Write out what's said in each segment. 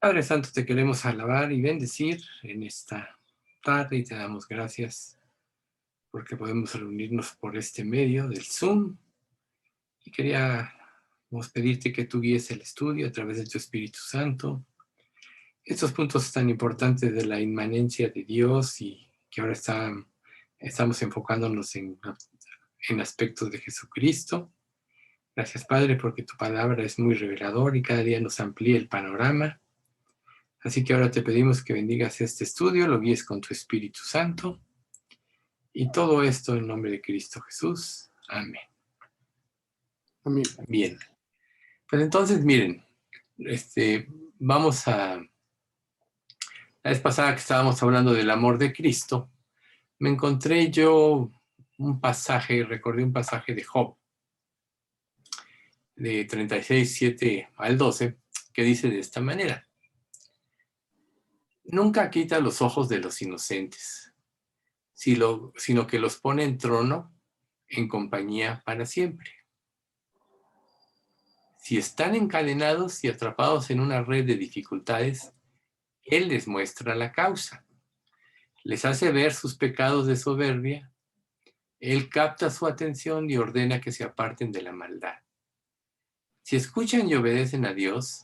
Padre Santo, te queremos alabar y bendecir en esta tarde y te damos gracias porque podemos reunirnos por este medio del Zoom y queríamos pedirte que tú guíes el estudio a través de tu Espíritu Santo. Estos puntos tan importantes de la inmanencia de Dios y que ahora estamos enfocándonos en aspectos de Jesucristo. Gracias, Padre, porque tu palabra es muy revelador y cada día nos amplía el panorama. Así que ahora te pedimos que bendigas este estudio, lo guíes con tu Espíritu Santo y todo esto en nombre de Cristo Jesús. Amén. Amén. Bien. Pues entonces, miren, vamos a... La vez pasada que estábamos hablando del amor de Cristo, me encontré yo un pasaje, recordé un pasaje de Job, de 36, 7 al 12, que dice de esta manera: nunca quita los ojos de los inocentes, sino que los pone en trono en compañía para siempre. Si están encadenados y atrapados en una red de dificultades, Él les muestra la causa. Les hace ver sus pecados de soberbia. Él capta su atención y ordena que se aparten de la maldad. Si escuchan y obedecen a Dios,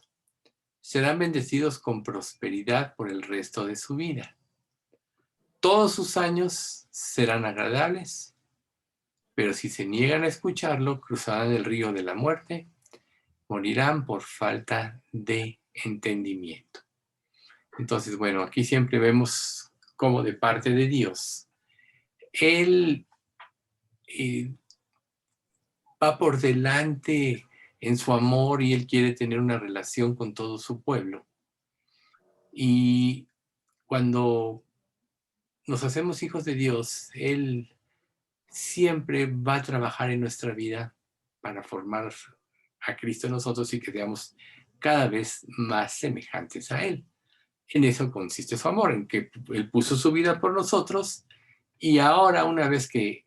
serán bendecidos con prosperidad por el resto de su vida. Todos sus años serán agradables, pero si se niegan a escucharlo, cruzarán el río de la muerte, morirán por falta de entendimiento. Entonces, bueno, aquí siempre vemos cómo de parte de Dios, Él va por delante en su amor y Él quiere tener una relación con todo su pueblo. Y cuando nos hacemos hijos de Dios, Él siempre va a trabajar en nuestra vida para formar a Cristo en nosotros y que seamos cada vez más semejantes a Él. En eso consiste su amor, en que Él puso su vida por nosotros y ahora, una vez que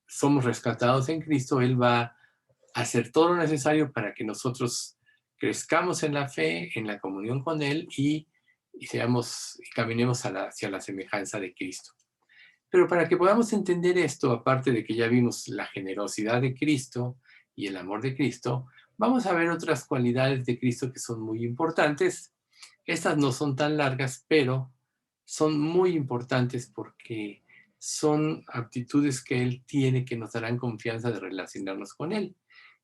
somos rescatados en Cristo, Él va a hacer todo lo necesario para que nosotros crezcamos en la fe, en la comunión con Él y caminemos hacia la semejanza de Cristo. Pero para que podamos entender esto, aparte de que ya vimos la generosidad de Cristo y el amor de Cristo, vamos a ver otras cualidades de Cristo que son muy importantes. Estas no son tan largas, pero son muy importantes porque son aptitudes que Él tiene que nos darán confianza de relacionarnos con Él.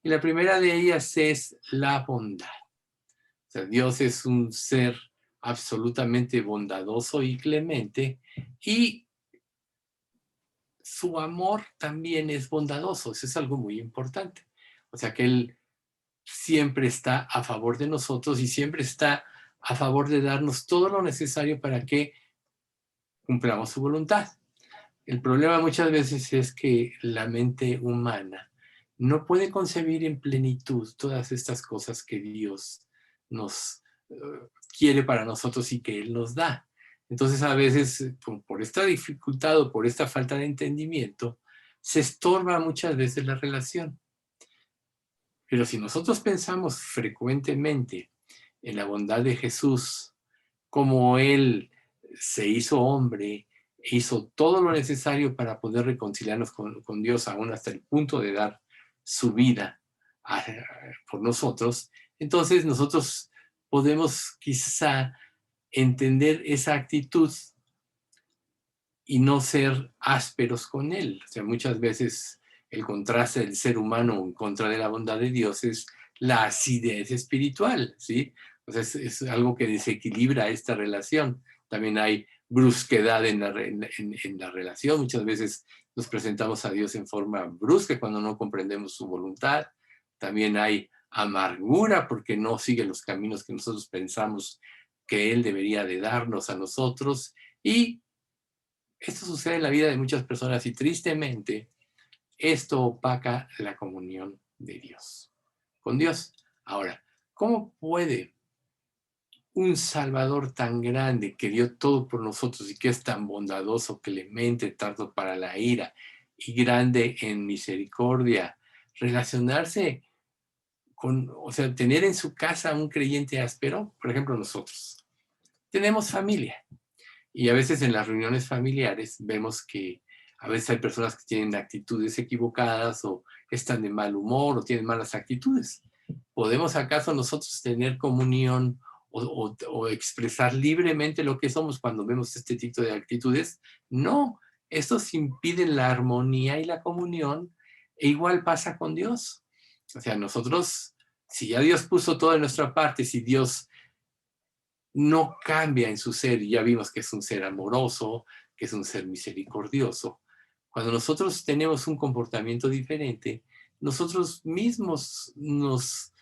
Y la primera de ellas es la bondad. O sea, Dios es un ser absolutamente bondadoso y clemente, y su amor también es bondadoso. Eso es algo muy importante. O sea, que Él siempre está a favor de nosotros y siempre está a favor de darnos todo lo necesario para que cumplamos su voluntad. El problema muchas veces es que la mente humana no puede concebir en plenitud todas estas cosas que Dios nos quiere para nosotros y que Él nos da. Entonces, a veces, por esta dificultad o por esta falta de entendimiento, se estorba muchas veces la relación. Pero si nosotros pensamos frecuentemente en la bondad de Jesús, como Él se hizo hombre, hizo todo lo necesario para poder reconciliarnos con Dios, aún hasta el punto de dar su vida por nosotros, entonces nosotros podemos quizá entender esa actitud y no ser ásperos con Él. O sea, muchas veces el contraste del ser humano en contra de la bondad de Dios es la acidez espiritual, ¿sí? O sea, es algo que desequilibra esta relación. También hay brusquedad en la relación. Muchas veces nos presentamos a Dios en forma brusca cuando no comprendemos su voluntad. También hay amargura porque no sigue los caminos que nosotros pensamos que Él debería de darnos a nosotros. Y esto sucede en la vida de muchas personas y tristemente esto opaca la comunión de Dios, con Dios. Ahora, ¿cómo puede un Salvador tan grande que dio todo por nosotros y que es tan bondadoso, clemente, tardo para la ira y grande en misericordia, relacionarse con, o sea, tener en su casa un creyente áspero? Por ejemplo, nosotros. tenemos familia. Y a veces en las reuniones familiares vemos que a veces hay personas que tienen actitudes equivocadas o están de mal humor o tienen malas actitudes. ¿Podemos acaso nosotros tener comunión o expresar libremente lo que somos cuando vemos este tipo de actitudes? No, estos impiden la armonía y la comunión, e igual pasa con Dios. O sea, nosotros, si ya Dios puso todo de nuestra parte, si Dios no cambia en su ser, y ya vimos que es un ser amoroso, que es un ser misericordioso, cuando nosotros tenemos un comportamiento diferente, nosotros mismos nos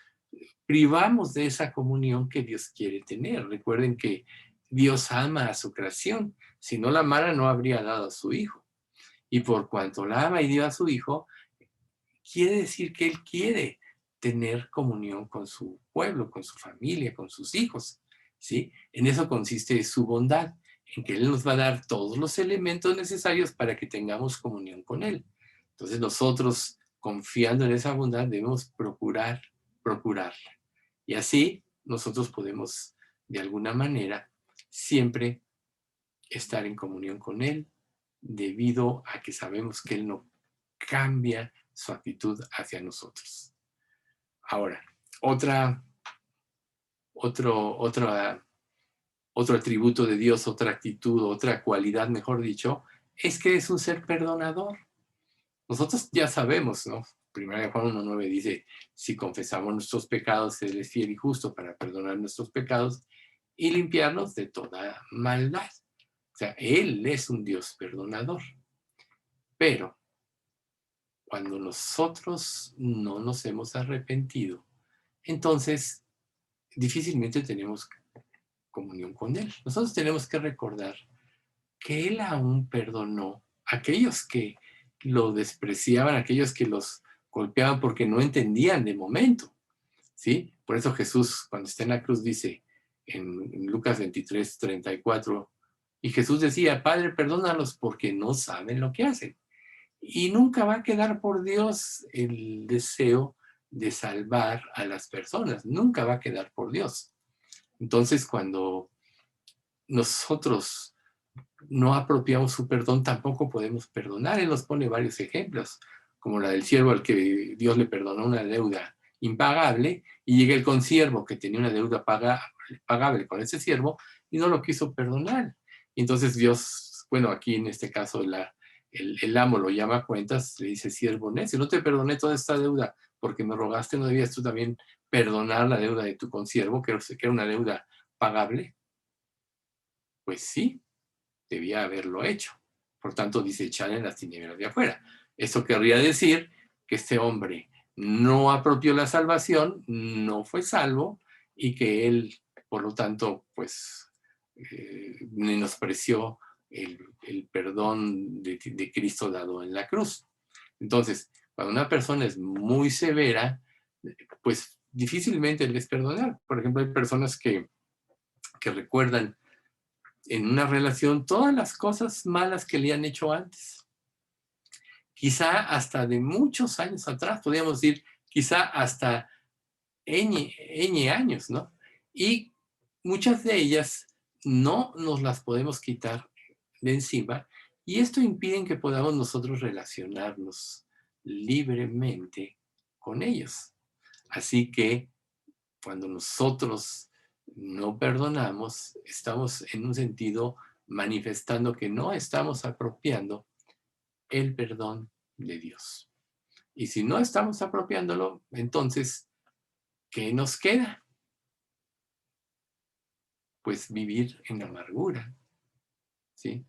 privamos de esa comunión que Dios quiere tener. Recuerden que Dios ama a su creación. Si no la amara, no habría dado a su Hijo. Y por cuanto la ama y dio a su Hijo, quiere decir que Él quiere tener comunión con su pueblo, con su familia, con sus hijos, ¿sí? En eso consiste su bondad, en que Él nos va a dar todos los elementos necesarios para que tengamos comunión con Él. Entonces nosotros, confiando en esa bondad, debemos procurarla. Y así nosotros podemos, de alguna manera, siempre estar en comunión con Él, debido a que sabemos que Él no cambia su actitud hacia nosotros. Ahora, otro atributo de Dios, otra actitud, otra cualidad, mejor dicho, es que es un ser perdonador. Nosotros ya sabemos, ¿no? Primera de Juan 1:9 dice, si confesamos nuestros pecados, Él es fiel y justo para perdonar nuestros pecados y limpiarnos de toda maldad. O sea, Él es un Dios perdonador. Pero cuando nosotros no nos hemos arrepentido, entonces difícilmente tenemos comunión con Él. Nosotros tenemos que recordar que Él aún perdonó a aquellos que lo despreciaban, a aquellos que los golpeaban porque no entendían de momento, ¿sí? Por eso Jesús, cuando está en la cruz, dice en Lucas 23:34, y Jesús decía, Padre, perdónalos porque no saben lo que hacen. Y nunca va a quedar por Dios el deseo de salvar a las personas, nunca va a quedar por Dios. Entonces, cuando nosotros no apropiamos su perdón, tampoco podemos perdonar. Él nos pone varios ejemplos, como la del siervo al que Dios le perdonó una deuda impagable, y llega el consiervo que tenía una deuda pagable con ese siervo y no lo quiso perdonar. Y entonces Dios, bueno, aquí en este caso el amo lo llama a cuentas, le dice, siervo necio, no te perdoné toda esta deuda porque me rogaste, ¿no debías tú también perdonar la deuda de tu consiervo, que era una deuda pagable? Pues sí, debía haberlo hecho. Por tanto, dice, echar en las tinieblas de afuera. Esto querría decir que este hombre no apropió la salvación, no fue salvo, y que él, por lo tanto, pues, menospreció el perdón de Cristo dado en la cruz. Entonces, cuando una persona es muy severa, pues difícilmente les perdonar. Por ejemplo, hay personas que recuerdan en una relación todas las cosas malas que le han hecho antes. Quizá hasta de muchos años atrás, podríamos decir, quizá hasta N años, ¿no? Y muchas de ellas no nos las podemos quitar de encima, y esto impide que podamos nosotros relacionarnos libremente con ellos. Así que cuando nosotros no perdonamos, estamos en un sentido manifestando que no estamos apropiando el perdón de Dios. Y si no estamos apropiándolo, entonces, ¿qué nos queda? Pues vivir en amargura, ¿sí?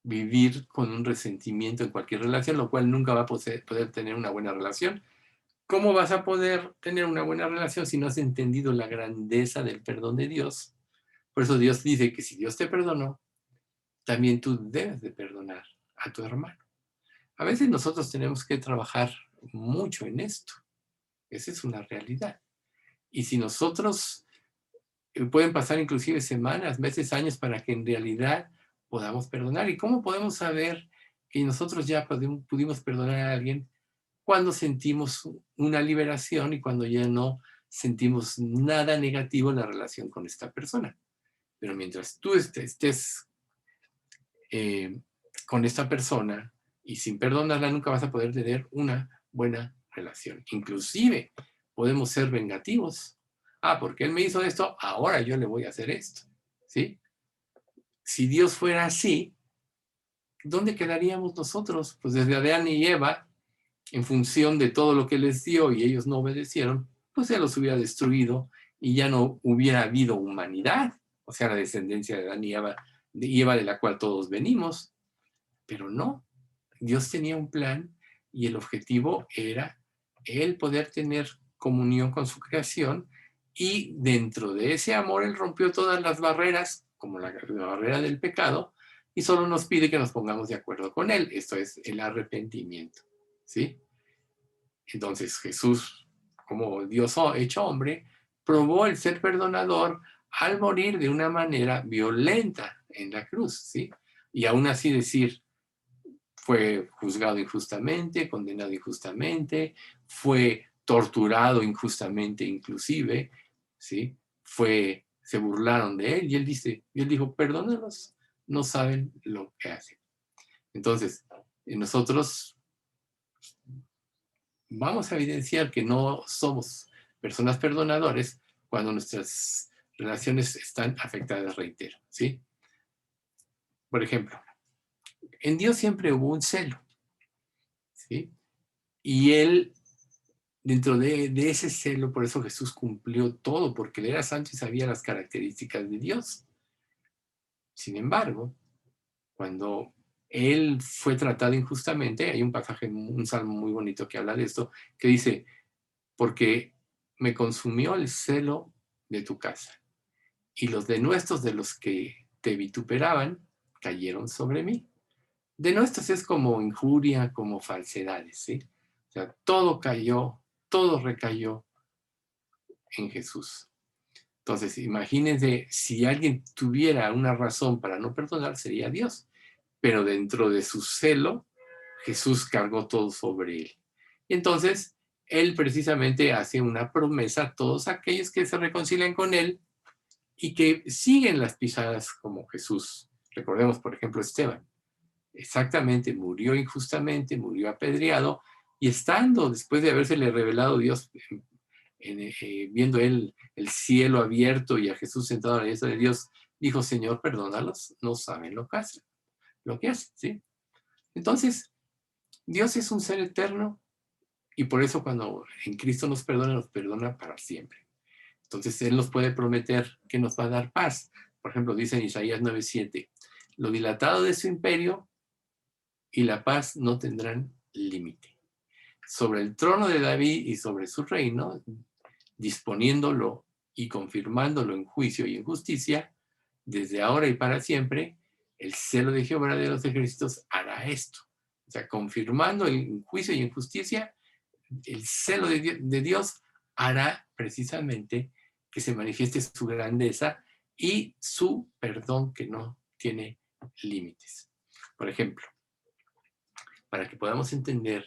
Vivir con un resentimiento en cualquier relación, lo cual nunca va a poder tener una buena relación. ¿Cómo vas a poder tener una buena relación si no has entendido la grandeza del perdón de Dios? Por eso Dios dice que si Dios te perdonó, también tú debes de perdonar a tu hermano. A veces nosotros tenemos que trabajar mucho en esto. Esa es una realidad. Y si nosotros, pueden pasar inclusive semanas, meses, años para que en realidad podamos perdonar. ¿Y cómo podemos saber que nosotros ya pudimos perdonar a alguien? Cuando sentimos una liberación y cuando ya no sentimos nada negativo en la relación con esta persona. Pero mientras tú estés con esta persona y sin perdonarla, nunca vas a poder tener una buena relación. Inclusive podemos ser vengativos. Ah, porque él me hizo esto, ahora yo le voy a hacer esto. ¿Sí? Si Dios fuera así, ¿dónde quedaríamos nosotros? Pues desde Adán y Eva, en función de todo lo que les dio y ellos no obedecieron, pues Él los hubiera destruido y ya no hubiera habido humanidad, o sea, la descendencia de Adán y Eva de la cual todos venimos. Pero no, Dios tenía un plan y el objetivo era Él poder tener comunión con su creación, y dentro de ese amor Él rompió todas las barreras, como la barrera del pecado, y solo nos pide que nos pongamos de acuerdo con Él. Esto es el arrepentimiento, ¿sí? Entonces Jesús, como Dios hecho hombre, probó el ser perdonador al morir de una manera violenta en la cruz, ¿sí? Y aún así decir, fue juzgado injustamente, condenado injustamente, fue torturado injustamente inclusive, ¿sí? Se burlaron de él y él dijo, perdónalos, no saben lo que hacen. Entonces, nosotros vamos a evidenciar que no somos personas perdonadores cuando nuestras relaciones están afectadas, reitero, ¿sí? Por ejemplo, en Dios siempre hubo un celo, ¿sí? Y Él, dentro de ese celo, por eso Jesús cumplió todo, porque Él era santo y sabía las características de Dios. Sin embargo, cuando Él fue tratado injustamente, hay un pasaje, un salmo muy bonito que habla de esto, que dice, porque me consumió el celo de tu casa, y los denuestos de los que te vituperaban cayeron sobre mí. Denuestos es como injuria, como falsedades, ¿sí? O sea, todo cayó, todo recayó en Jesús. Entonces, imagínense, si alguien tuviera una razón para no perdonar, sería Dios. Pero dentro de su celo, Jesús cargó todo sobre él. Y entonces, él precisamente hace una promesa a todos aquellos que se reconcilian con él y que siguen las pisadas como Jesús. Recordemos, por ejemplo, Esteban. Exactamente, murió injustamente, murió apedreado, y estando, después de habérsele revelado Dios, viendo él el cielo abierto y a Jesús sentado a la diestra de Dios, dijo, Señor, perdónalos, no saben lo que hacen, ¿sí? Entonces, Dios es un ser eterno, y por eso cuando en Cristo nos perdona para siempre. Entonces, Él nos puede prometer que nos va a dar paz. Por ejemplo, dice en Isaías 9:7, lo dilatado de su imperio y la paz no tendrán límite. Sobre el trono de David y sobre su reino, disponiéndolo y confirmándolo en juicio y en justicia, desde ahora y para siempre, el celo de Jehová de los ejércitos hará esto. O sea, confirmando en juicio y en justicia, el celo de Dios hará precisamente que se manifieste su grandeza y su perdón que no tiene límites. Por ejemplo, para que podamos entender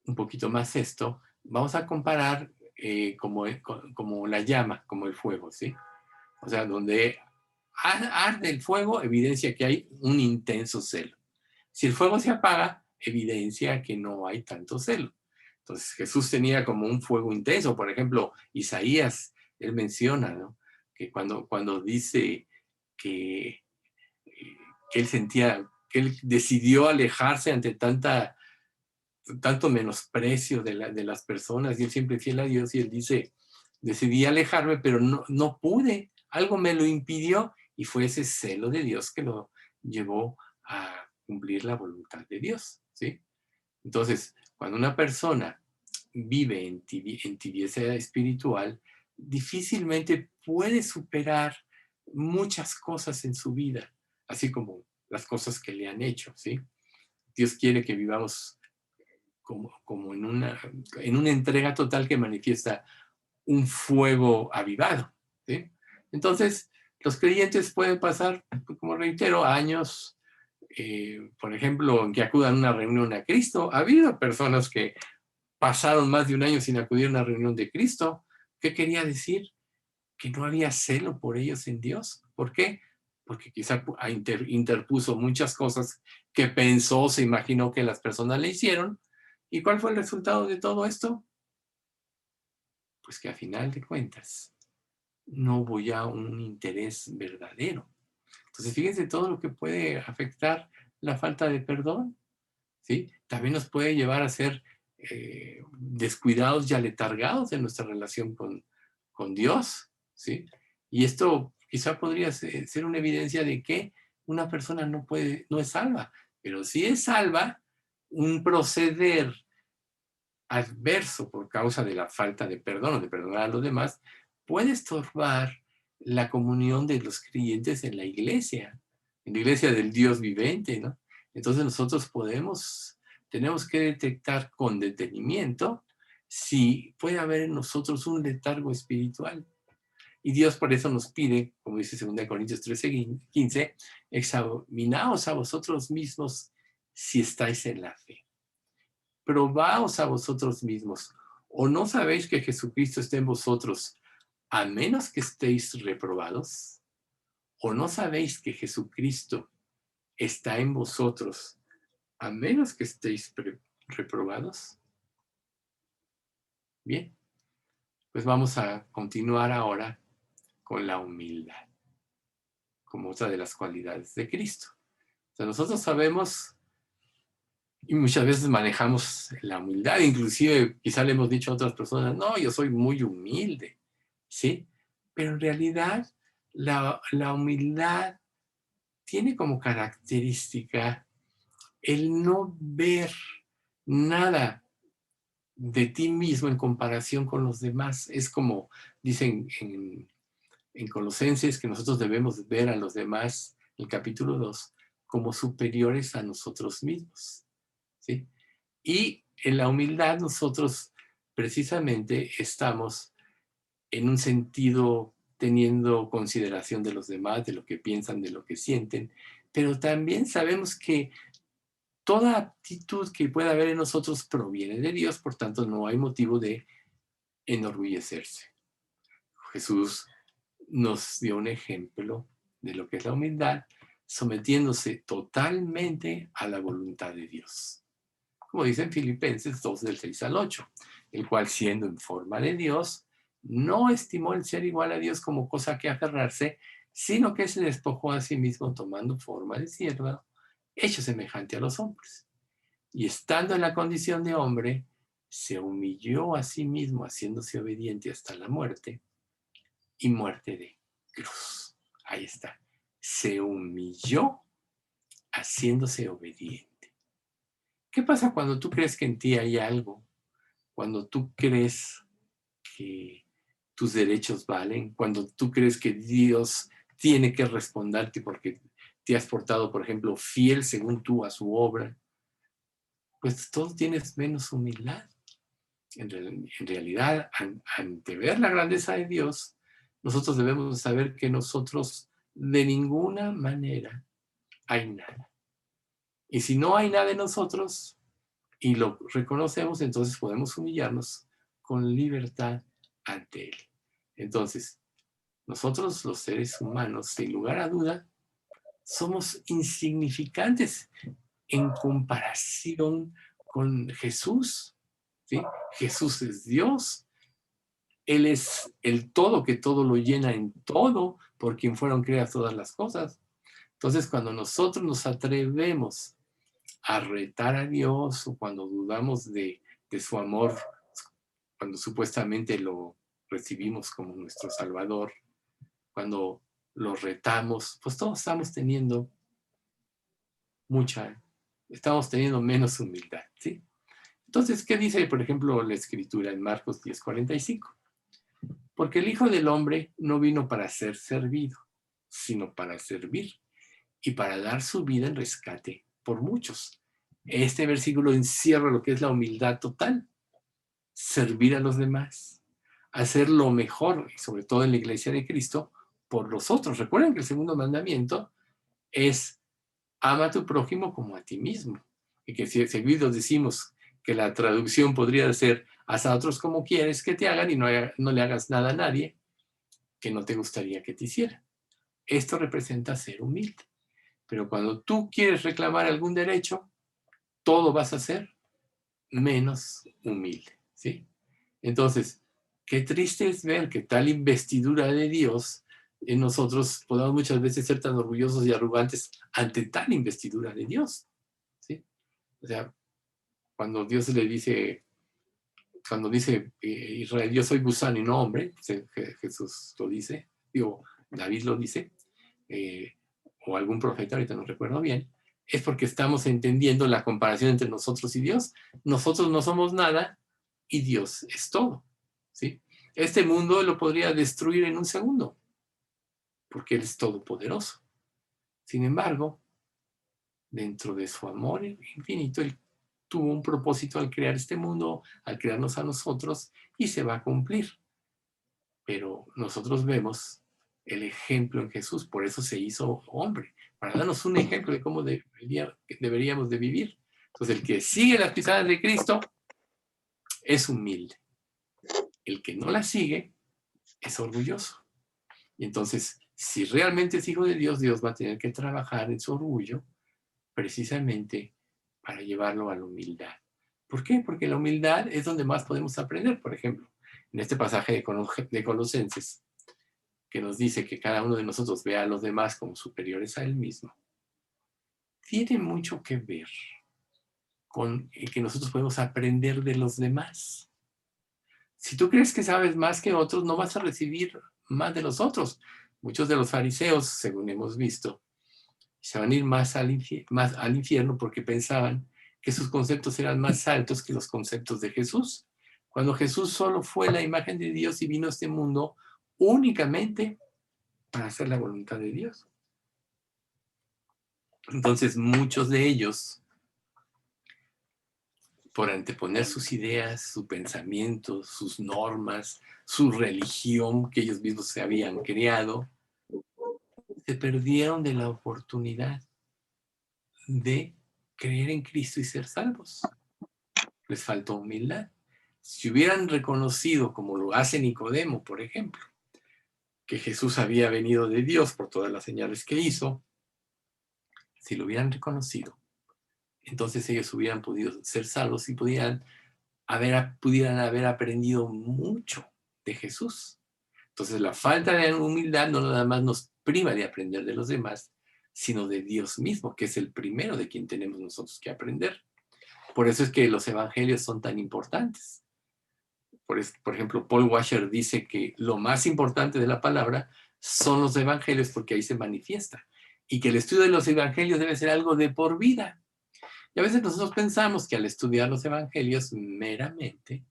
un poquito más esto, vamos a comparar como la llama, como el fuego, ¿sí? O sea, donde arde el fuego, evidencia que hay un intenso celo. Si el fuego se apaga, evidencia que no hay tanto celo. Entonces Jesús tenía como un fuego intenso. Por ejemplo, Isaías, él menciona, ¿no? Que cuando dice que, que él sentía, que él decidió alejarse ante tanto menosprecio de las personas, y él siempre fiel a Dios, y él dice, decidí alejarme, pero no pude, algo me lo impidió, y fue ese celo de Dios que lo llevó a cumplir la voluntad de Dios, ¿sí? Entonces, cuando una persona vive en tibieza espiritual, difícilmente puede superar muchas cosas en su vida, así como las cosas que le han hecho, ¿sí? Dios quiere que vivamos como en una entrega total que manifiesta un fuego avivado, ¿sí? Entonces, los creyentes pueden pasar, como reitero, años, por ejemplo, en que acudan a una reunión a Cristo. Ha habido personas que pasaron más de un año sin acudir a una reunión de Cristo. ¿Qué quería decir? que no había celo por ellos en Dios. ¿Por qué? Porque quizá interpuso muchas cosas que pensó, se imaginó que las personas le hicieron. ¿Y cuál fue el resultado de todo esto? Pues que a final de cuentas no hubo ya un interés verdadero. Entonces, fíjense todo lo que puede afectar la falta de perdón, ¿sí? También nos puede llevar a ser descuidados y aletargados en nuestra relación con Dios, ¿sí? Y esto quizá podría ser una evidencia de que una persona no es salva, pero si es salva, un proceder adverso por causa de la falta de perdón o de perdonar a los demás puede estorbar la comunión de los creyentes en la iglesia del Dios vivente, ¿no? Entonces nosotros tenemos que detectar con detenimiento si puede haber en nosotros un letargo espiritual. Y Dios por eso nos pide, como dice 2 Corintios 13:15, examinaos a vosotros mismos si estáis en la fe. Probaos a vosotros mismos, ¿o no sabéis que Jesucristo está en vosotros, a menos que estéis reprobados? ¿O no sabéis que Jesucristo está en vosotros, a menos que estéis reprobados? Bien, pues vamos a continuar ahora con la humildad, como otra de las cualidades de Cristo. O sea, nosotros sabemos y muchas veces manejamos la humildad, inclusive quizá le hemos dicho a otras personas, no, yo soy muy humilde, ¿sí? Pero en realidad la humildad tiene como característica el no ver nada de ti mismo en comparación con los demás. Es como dicen en Colosenses que nosotros debemos ver a los demás, el capítulo 2, como superiores a nosotros mismos, ¿sí? Y en la humildad nosotros precisamente estamos en un sentido teniendo consideración de los demás, de lo que piensan, de lo que sienten, pero también sabemos que toda actitud que pueda haber en nosotros proviene de Dios, por tanto no hay motivo de enorgullecerse. Jesús nos dio un ejemplo de lo que es la humildad, sometiéndose totalmente a la voluntad de Dios. Como dice en Filipenses 2, del 6 al 8, el cual siendo en forma de Dios, no estimó el ser igual a Dios como cosa que aferrarse, sino que se despojó a sí mismo tomando forma de siervo, hecho semejante a los hombres. Y estando en la condición de hombre, se humilló a sí mismo, haciéndose obediente hasta la muerte y muerte de cruz. Ahí está. Se humilló haciéndose obediente. ¿Qué pasa cuando tú crees que en ti hay algo? Cuando tú crees que tus derechos valen, cuando tú crees que Dios tiene que responderte porque te has portado, por ejemplo, fiel según tú a su obra, pues todo tienes menos humildad. En realidad, ante ver la grandeza de Dios, nosotros debemos saber que nosotros de ninguna manera hay nada. Y si no hay nada en nosotros y lo reconocemos, entonces podemos humillarnos con libertad ante Él. Entonces, nosotros los seres humanos, sin lugar a duda, somos insignificantes en comparación con Jesús, ¿sí? Jesús es Dios, Él es el todo que todo lo llena en todo, por quien fueron creadas todas las cosas. Entonces, cuando nosotros nos atrevemos a retar a Dios o cuando dudamos de su amor, cuando supuestamente lo recibimos como nuestro Salvador, cuando lo retamos, pues todos estamos teniendo menos humildad, ¿sí? Entonces, ¿qué dice, por ejemplo, la Escritura en Marcos 10:45? Porque el Hijo del Hombre no vino para ser servido, sino para servir y para dar su vida en rescate por muchos. Este versículo encierra lo que es la humildad total, servir a los demás, hacer lo mejor, y sobre todo en la iglesia de Cristo, por los otros. Recuerden que el segundo mandamiento es ama a tu prójimo como a ti mismo. Y que si seguidos decimos que la traducción podría ser haz a otros como quieres que te hagan y no le hagas nada a nadie, que no te gustaría que te hicieran. Esto representa ser humilde. Pero cuando tú quieres reclamar algún derecho, todo vas a ser menos humilde, ¿sí? Entonces, qué triste es ver que tal investidura de Dios en nosotros podamos muchas veces ser tan orgullosos y arrogantes ante tal investidura de Dios, ¿sí? O sea, cuando Dios le dice, cuando dice Israel, yo soy gusano y no hombre, Jesús lo dice, digo, David lo dice, o algún profeta, ahorita no recuerdo bien, es porque estamos entendiendo la comparación entre nosotros y Dios. Nosotros no somos nada y Dios es todo, ¿sí? Este mundo lo podría destruir en un segundo, porque Él es todopoderoso. Sin embargo, dentro de su amor infinito, Él tuvo un propósito al crear este mundo, al crearnos a nosotros, y se va a cumplir. Pero nosotros vemos el ejemplo en Jesús, por eso se hizo hombre, para darnos un ejemplo de cómo deberíamos de vivir. Entonces, el que sigue las pisadas de Cristo es humilde. El que no las sigue es orgulloso. Y entonces, si realmente es hijo de Dios, Dios va a tener que trabajar en su orgullo precisamente para llevarlo a la humildad. ¿Por qué? Porque la humildad es donde más podemos aprender. Por ejemplo, en este pasaje de Colosenses, que nos dice que cada uno de nosotros vea a los demás como superiores a él mismo, tiene mucho que ver con que nosotros podemos aprender de los demás. Si tú crees que sabes más que otros, no vas a recibir más de los otros. Muchos de los fariseos, según hemos visto, se van a ir más al infierno porque pensaban que sus conceptos eran más altos que los conceptos de Jesús. Cuando Jesús solo fue la imagen de Dios y vino a este mundo únicamente para hacer la voluntad de Dios. Entonces, muchos de ellos, por anteponer sus ideas, su pensamiento, sus normas, su religión que ellos mismos se habían creado, se perdieron de la oportunidad de creer en Cristo y ser salvos. Les faltó humildad. Si hubieran reconocido, como lo hace Nicodemo, por ejemplo, que Jesús había venido de Dios por todas las señales que hizo, si lo hubieran reconocido, entonces ellos hubieran podido ser salvos y pudieran haber aprendido mucho de Jesús. Entonces la falta de humildad no nada más nos priva de aprender de los demás, sino de Dios mismo, que es el primero de quien tenemos nosotros que aprender. Por eso es que los evangelios son tan importantes. Por ejemplo, Paul Washer dice que lo más importante de la palabra son los evangelios porque ahí se manifiesta. Y que el estudio de los evangelios debe ser algo de por vida. Y a veces nosotros pensamos que al estudiar los evangelios meramente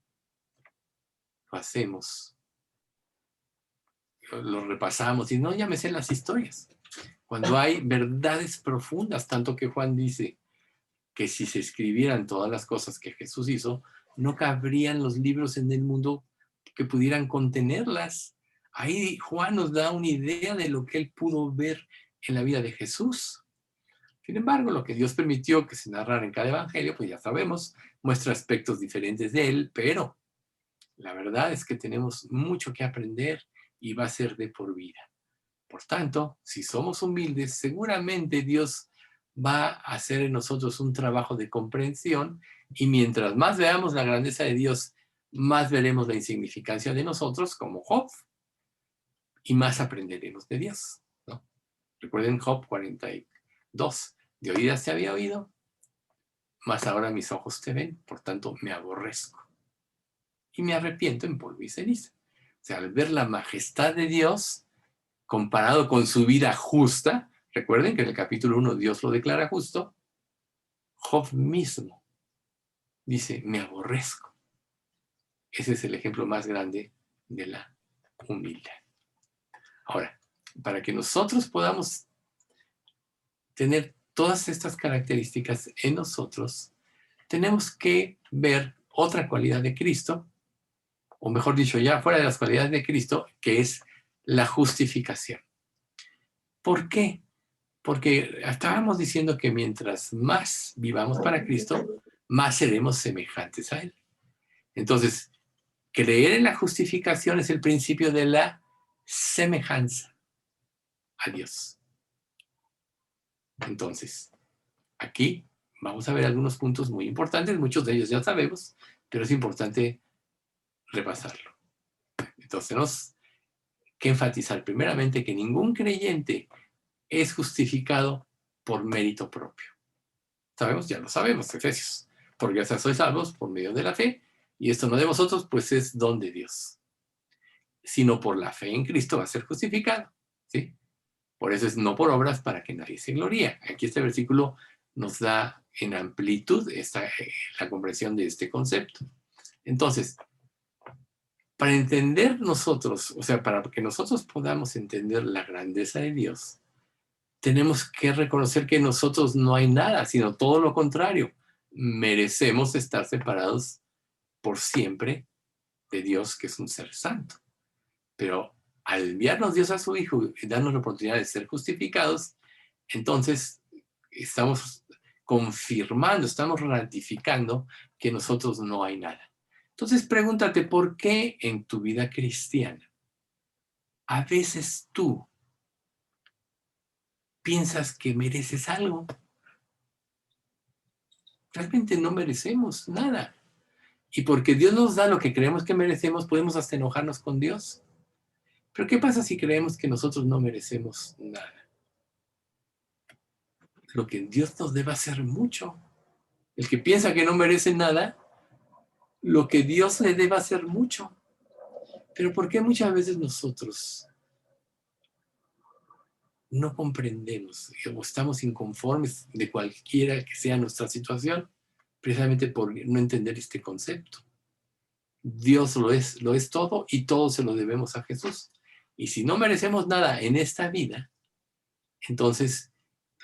lo hacemos, lo repasamos y no, ya me sé las historias. Cuando hay verdades profundas, tanto que Juan dice que si se escribieran todas las cosas que Jesús hizo, no cabrían los libros en el mundo que pudieran contenerlas. Ahí Juan nos da una idea de lo que él pudo ver en la vida de Jesús. Sin embargo, lo que Dios permitió que se narrara en cada evangelio, pues ya sabemos, muestra aspectos diferentes de él, pero la verdad es que tenemos mucho que aprender y va a ser de por vida. Por tanto, si somos humildes, seguramente Dios va a hacer en nosotros un trabajo de comprensión y mientras más veamos la grandeza de Dios, más veremos la insignificancia de nosotros como Job y más aprenderemos de Dios, ¿no? Recuerden Job 42. De oídas te había oído, mas ahora mis ojos te ven, por tanto me aborrezco y me arrepiento en polvo y ceniza. O sea, al ver la majestad de Dios comparado con su vida justa, recuerden que en el capítulo 1 Dios lo declara justo, Job mismo dice, me aborrezco. Ese es el ejemplo más grande de la humildad. Ahora, para que nosotros podamos tener todas estas características en nosotros, tenemos que ver otra cualidad de Cristo, o mejor dicho, ya fuera de las cualidades de Cristo, que es la justificación. ¿Por qué? Porque estábamos diciendo que mientras más vivamos para Cristo, más seremos semejantes a Él. Entonces, creer en la justificación es el principio de la semejanza a Dios. Entonces, aquí vamos a ver algunos puntos muy importantes, muchos de ellos ya sabemos, pero es importante repasarlo. Entonces, tenemos que enfatizar primeramente que ningún creyente es justificado por mérito propio. ¿Sabemos? Ya lo sabemos, Efesios. Por gracia sois salvos por medio de la fe, y esto no de vosotros, pues es don de Dios. Sino por la fe en Cristo va a ser justificado. ¿Sí? Por eso es no por obras para que nadie se gloríe. Aquí este versículo nos da en amplitud la comprensión de este concepto. Entonces, para entender nosotros, o sea, para que nosotros podamos entender la grandeza de Dios, tenemos que reconocer que en nosotros no hay nada, sino todo lo contrario. Merecemos estar separados por siempre de Dios, que es un ser santo. Pero al enviarnos Dios a su Hijo y darnos la oportunidad de ser justificados, entonces estamos confirmando, estamos ratificando que en nosotros no hay nada. Entonces pregúntate, ¿por qué en tu vida cristiana a veces tú piensas que mereces algo? Realmente no merecemos nada. Y porque Dios nos da lo que creemos que merecemos, podemos hasta enojarnos con Dios. Pero ¿qué pasa si creemos que nosotros no merecemos nada? Lo que Dios nos debe hacer mucho. El que piensa que no merece nada, lo que Dios le debe hacer mucho. Pero ¿por qué muchas veces nosotros no comprendemos o estamos inconformes de cualquiera que sea nuestra situación? Precisamente por no entender este concepto. Dios lo es todo y todo se lo debemos a Jesús. Y si no merecemos nada en esta vida, entonces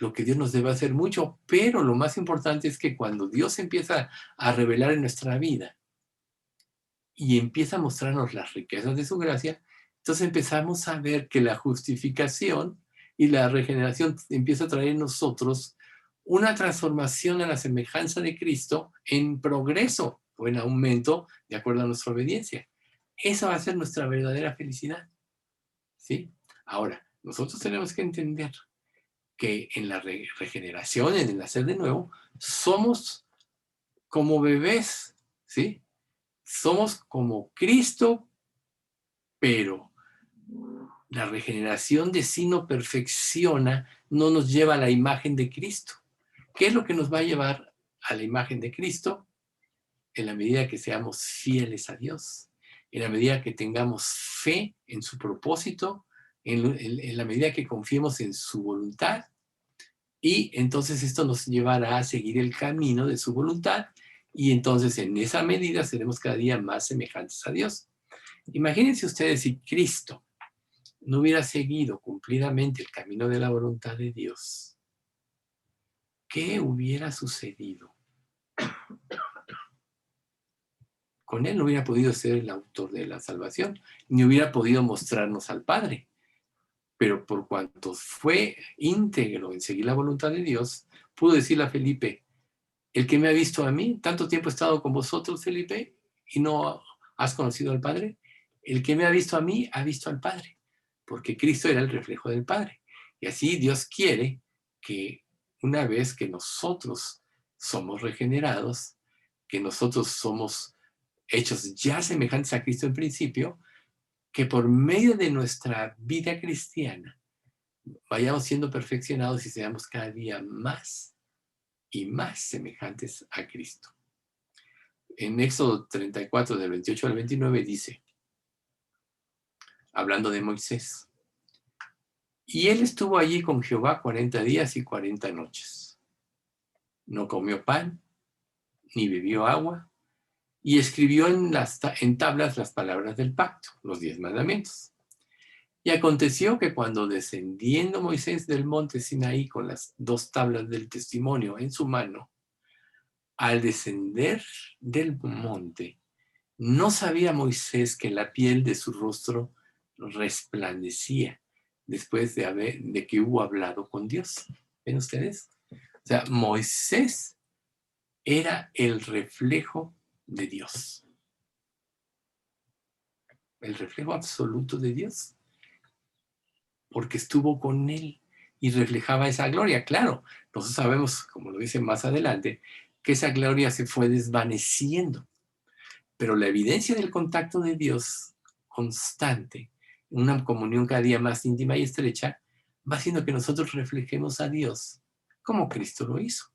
lo que Dios nos debe hacer mucho, pero lo más importante es que cuando Dios empieza a revelar en nuestra vida y empieza a mostrarnos las riquezas de su gracia, entonces empezamos a ver que la justificación y la regeneración empieza a traer en nosotros una transformación a la semejanza de Cristo en progreso o en aumento de acuerdo a nuestra obediencia. Esa va a ser nuestra verdadera felicidad. ¿Sí? Ahora, nosotros tenemos que entender que en la regeneración, en el nacer de nuevo, somos como bebés, ¿sí? Somos como Cristo, pero la regeneración de sí no perfecciona, no nos lleva a la imagen de Cristo. ¿Qué es lo que nos va a llevar a la imagen de Cristo? En la medida que seamos fieles a Dios, en la medida que tengamos fe en su propósito, en la medida que confiemos en su voluntad, y entonces esto nos llevará a seguir el camino de su voluntad, y entonces en esa medida seremos cada día más semejantes a Dios. Imagínense ustedes si Cristo no hubiera seguido cumplidamente el camino de la voluntad de Dios, ¿qué hubiera sucedido? Con él no hubiera podido ser el autor de la salvación, ni hubiera podido mostrarnos al Padre. Pero por cuanto fue íntegro en seguir la voluntad de Dios, pudo decirle a Felipe: el que me ha visto a mí, tanto tiempo he estado con vosotros, Felipe, y no has conocido al Padre. El que me ha visto a mí, ha visto al Padre, porque Cristo era el reflejo del Padre. Y así Dios quiere que una vez que nosotros somos regenerados, que nosotros somos hechos ya semejantes a Cristo en principio, que por medio de nuestra vida cristiana vayamos siendo perfeccionados y seamos cada día más y más semejantes a Cristo. En Éxodo 34, del 28 al 29, dice, hablando de Moisés: y él estuvo allí con Jehová 40 días y 40 noches. No comió pan, ni bebió agua, y escribió en tablas las palabras del pacto, los 10 mandamientos. Y aconteció que cuando descendiendo Moisés del monte Sinaí con las 2 tablas del testimonio en su mano, al descender del monte, no sabía Moisés que la piel de su rostro resplandecía después de que hubo hablado con Dios. ¿Ven ustedes? O sea, Moisés era el reflejo de Dios. El reflejo absoluto de Dios. porque estuvo con él y reflejaba esa gloria. Claro, nosotros sabemos, como lo dice más adelante, que esa gloria se fue desvaneciendo, pero la evidencia del contacto de Dios constante, una comunión cada día más íntima y estrecha, va haciendo que nosotros reflejemos a Dios como Cristo lo hizo.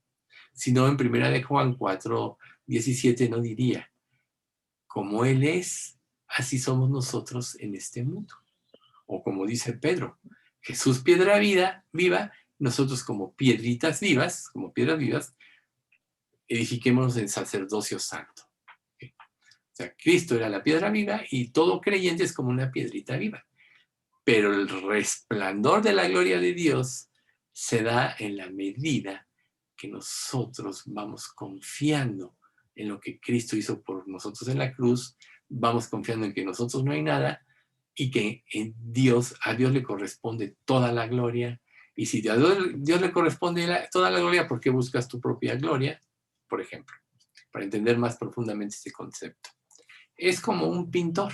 Si no, en 1 de Juan 4:17 no diría, como Él es, así somos nosotros en este mundo. O como dice Pedro, Jesús piedra viva, nosotros como piedritas vivas, como piedras vivas, edifiquémonos en sacerdocio santo. O sea, Cristo era la piedra viva y todo creyente es como una piedrita viva. Pero el resplandor de la gloria de Dios se da en la medida que nosotros vamos confiando en lo que Cristo hizo por nosotros en la cruz, vamos confiando en que nosotros no hay nada y que a Dios le corresponde toda la gloria. Y si a Dios le corresponde toda la gloria, ¿por qué buscas tu propia gloria? Por ejemplo, para entender más profundamente este concepto. Es como un pintor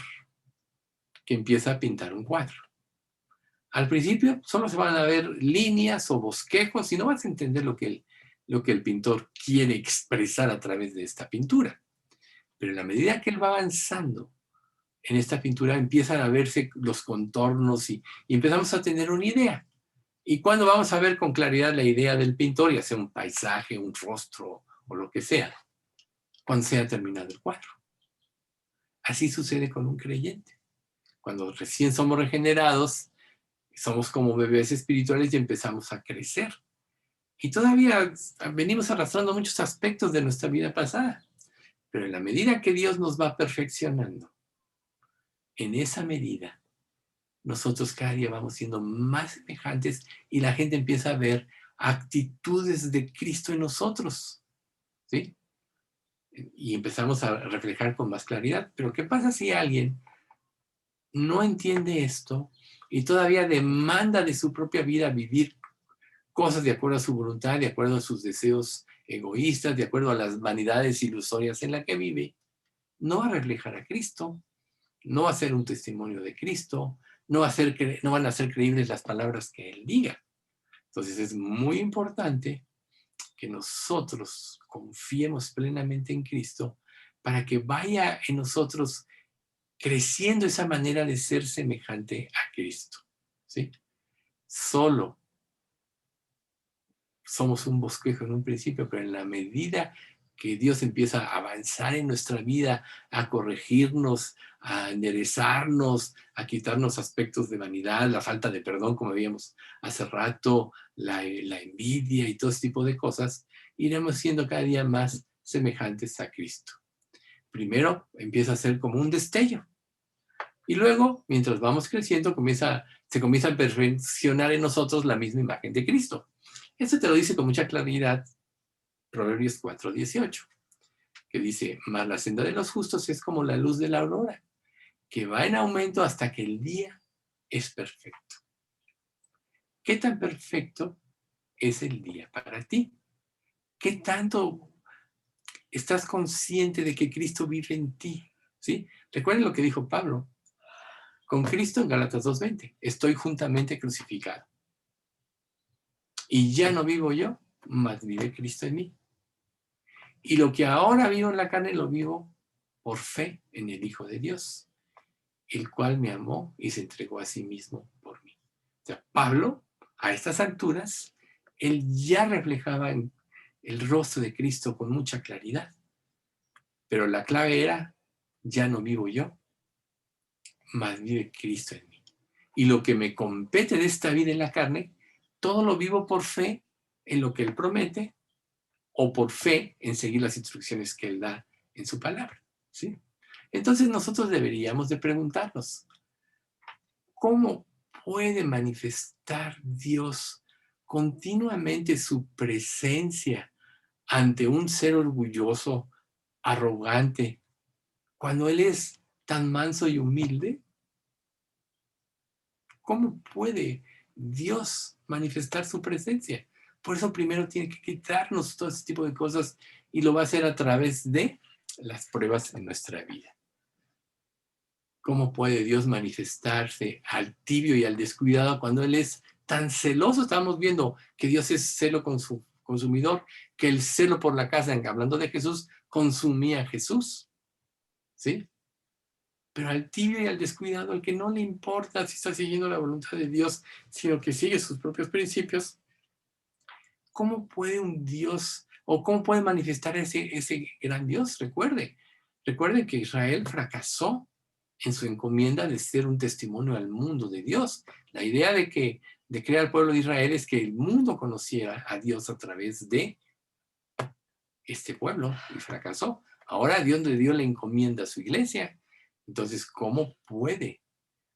que empieza a pintar un cuadro. Al principio solo se van a ver líneas o bosquejos y no vas a entender lo que el pintor quiere expresar a través de esta pintura. Pero en la medida que él va avanzando en esta pintura, empiezan a verse los contornos y empezamos a tener una idea. Y cuando vamos a ver con claridad la idea del pintor, ya sea un paisaje, un rostro o lo que sea, cuando se ha terminado el cuadro. Así sucede con un creyente. Cuando recién somos regenerados, somos como bebés espirituales y empezamos a crecer. Y todavía venimos arrastrando muchos aspectos de nuestra vida pasada. Pero en la medida que Dios nos va perfeccionando, en esa medida, nosotros cada día vamos siendo más semejantes y la gente empieza a ver actitudes de Cristo en nosotros, ¿sí? Y empezamos a reflejar con más claridad. Pero ¿qué pasa si alguien no entiende esto y todavía demanda de su propia vida vivir cosas de acuerdo a su voluntad, de acuerdo a sus deseos egoístas, de acuerdo a las vanidades ilusorias en las que vive? No va a reflejar a Cristo, no va a ser un testimonio de Cristo, no van a ser creíbles las palabras que Él diga. Entonces es muy importante que nosotros confiemos plenamente en Cristo para que vaya en nosotros creciendo esa manera de ser semejante a Cristo, ¿sí? Solo somos un bosquejo en un principio, pero en la medida que Dios empieza a avanzar en nuestra vida, a corregirnos, a enderezarnos, a quitarnos aspectos de vanidad, la falta de perdón, como veíamos hace rato, la envidia y todo ese tipo de cosas, iremos siendo cada día más semejantes a Cristo. Primero empieza a ser como un destello. Y luego, mientras vamos creciendo, se comienza a perfeccionar en nosotros la misma imagen de Cristo. Esto te lo dice con mucha claridad Proverbios 4:18, que dice, mas la senda de los justos es como la luz de la aurora, que va en aumento hasta que el día es perfecto. ¿Qué tan perfecto es el día para ti? ¿Qué tanto estás consciente de que Cristo vive en ti? ¿Sí? Recuerden lo que dijo Pablo. Con Cristo en Gálatas 2:20, estoy juntamente crucificado. Y ya no vivo yo, mas vive Cristo en mí. Y lo que ahora vivo en la carne lo vivo por fe en el Hijo de Dios, el cual me amó y se entregó a sí mismo por mí. O sea, Pablo, a estas alturas, él ya reflejaba el rostro de Cristo con mucha claridad. Pero la clave era, ya no vivo yo, mas vive Cristo en mí. Y lo que me compete de esta vida en la carne, todo lo vivo por fe en lo que Él promete o por fe en seguir las instrucciones que Él da en su palabra, ¿sí? Entonces nosotros deberíamos de preguntarnos, ¿cómo puede manifestar Dios continuamente su presencia ante un ser orgulloso, arrogante, cuando Él es tan manso y humilde? ¿Cómo puede Dios manifestar su presencia? Por eso primero tiene que quitarnos todo ese tipo de cosas y lo va a hacer a través de las pruebas en nuestra vida. ¿Cómo puede Dios manifestarse al tibio y al descuidado cuando Él es tan celoso? Estamos viendo que Dios es celo con su consumidor, que el celo por la casa, hablando de Jesús, consumía a Jesús, ¿sí? Pero al tibio y al descuidado, al que no le importa si está siguiendo la voluntad de Dios, sino que sigue sus propios principios, ¿cómo puede un Dios o cómo puede manifestar ese gran Dios? Recuerde que Israel fracasó en su encomienda de ser un testimonio al mundo de Dios. La idea de crear el pueblo de Israel es que el mundo conociera a Dios a través de este pueblo, y fracasó. Ahora Dios le dio la encomienda a su iglesia. Entonces, ¿cómo puede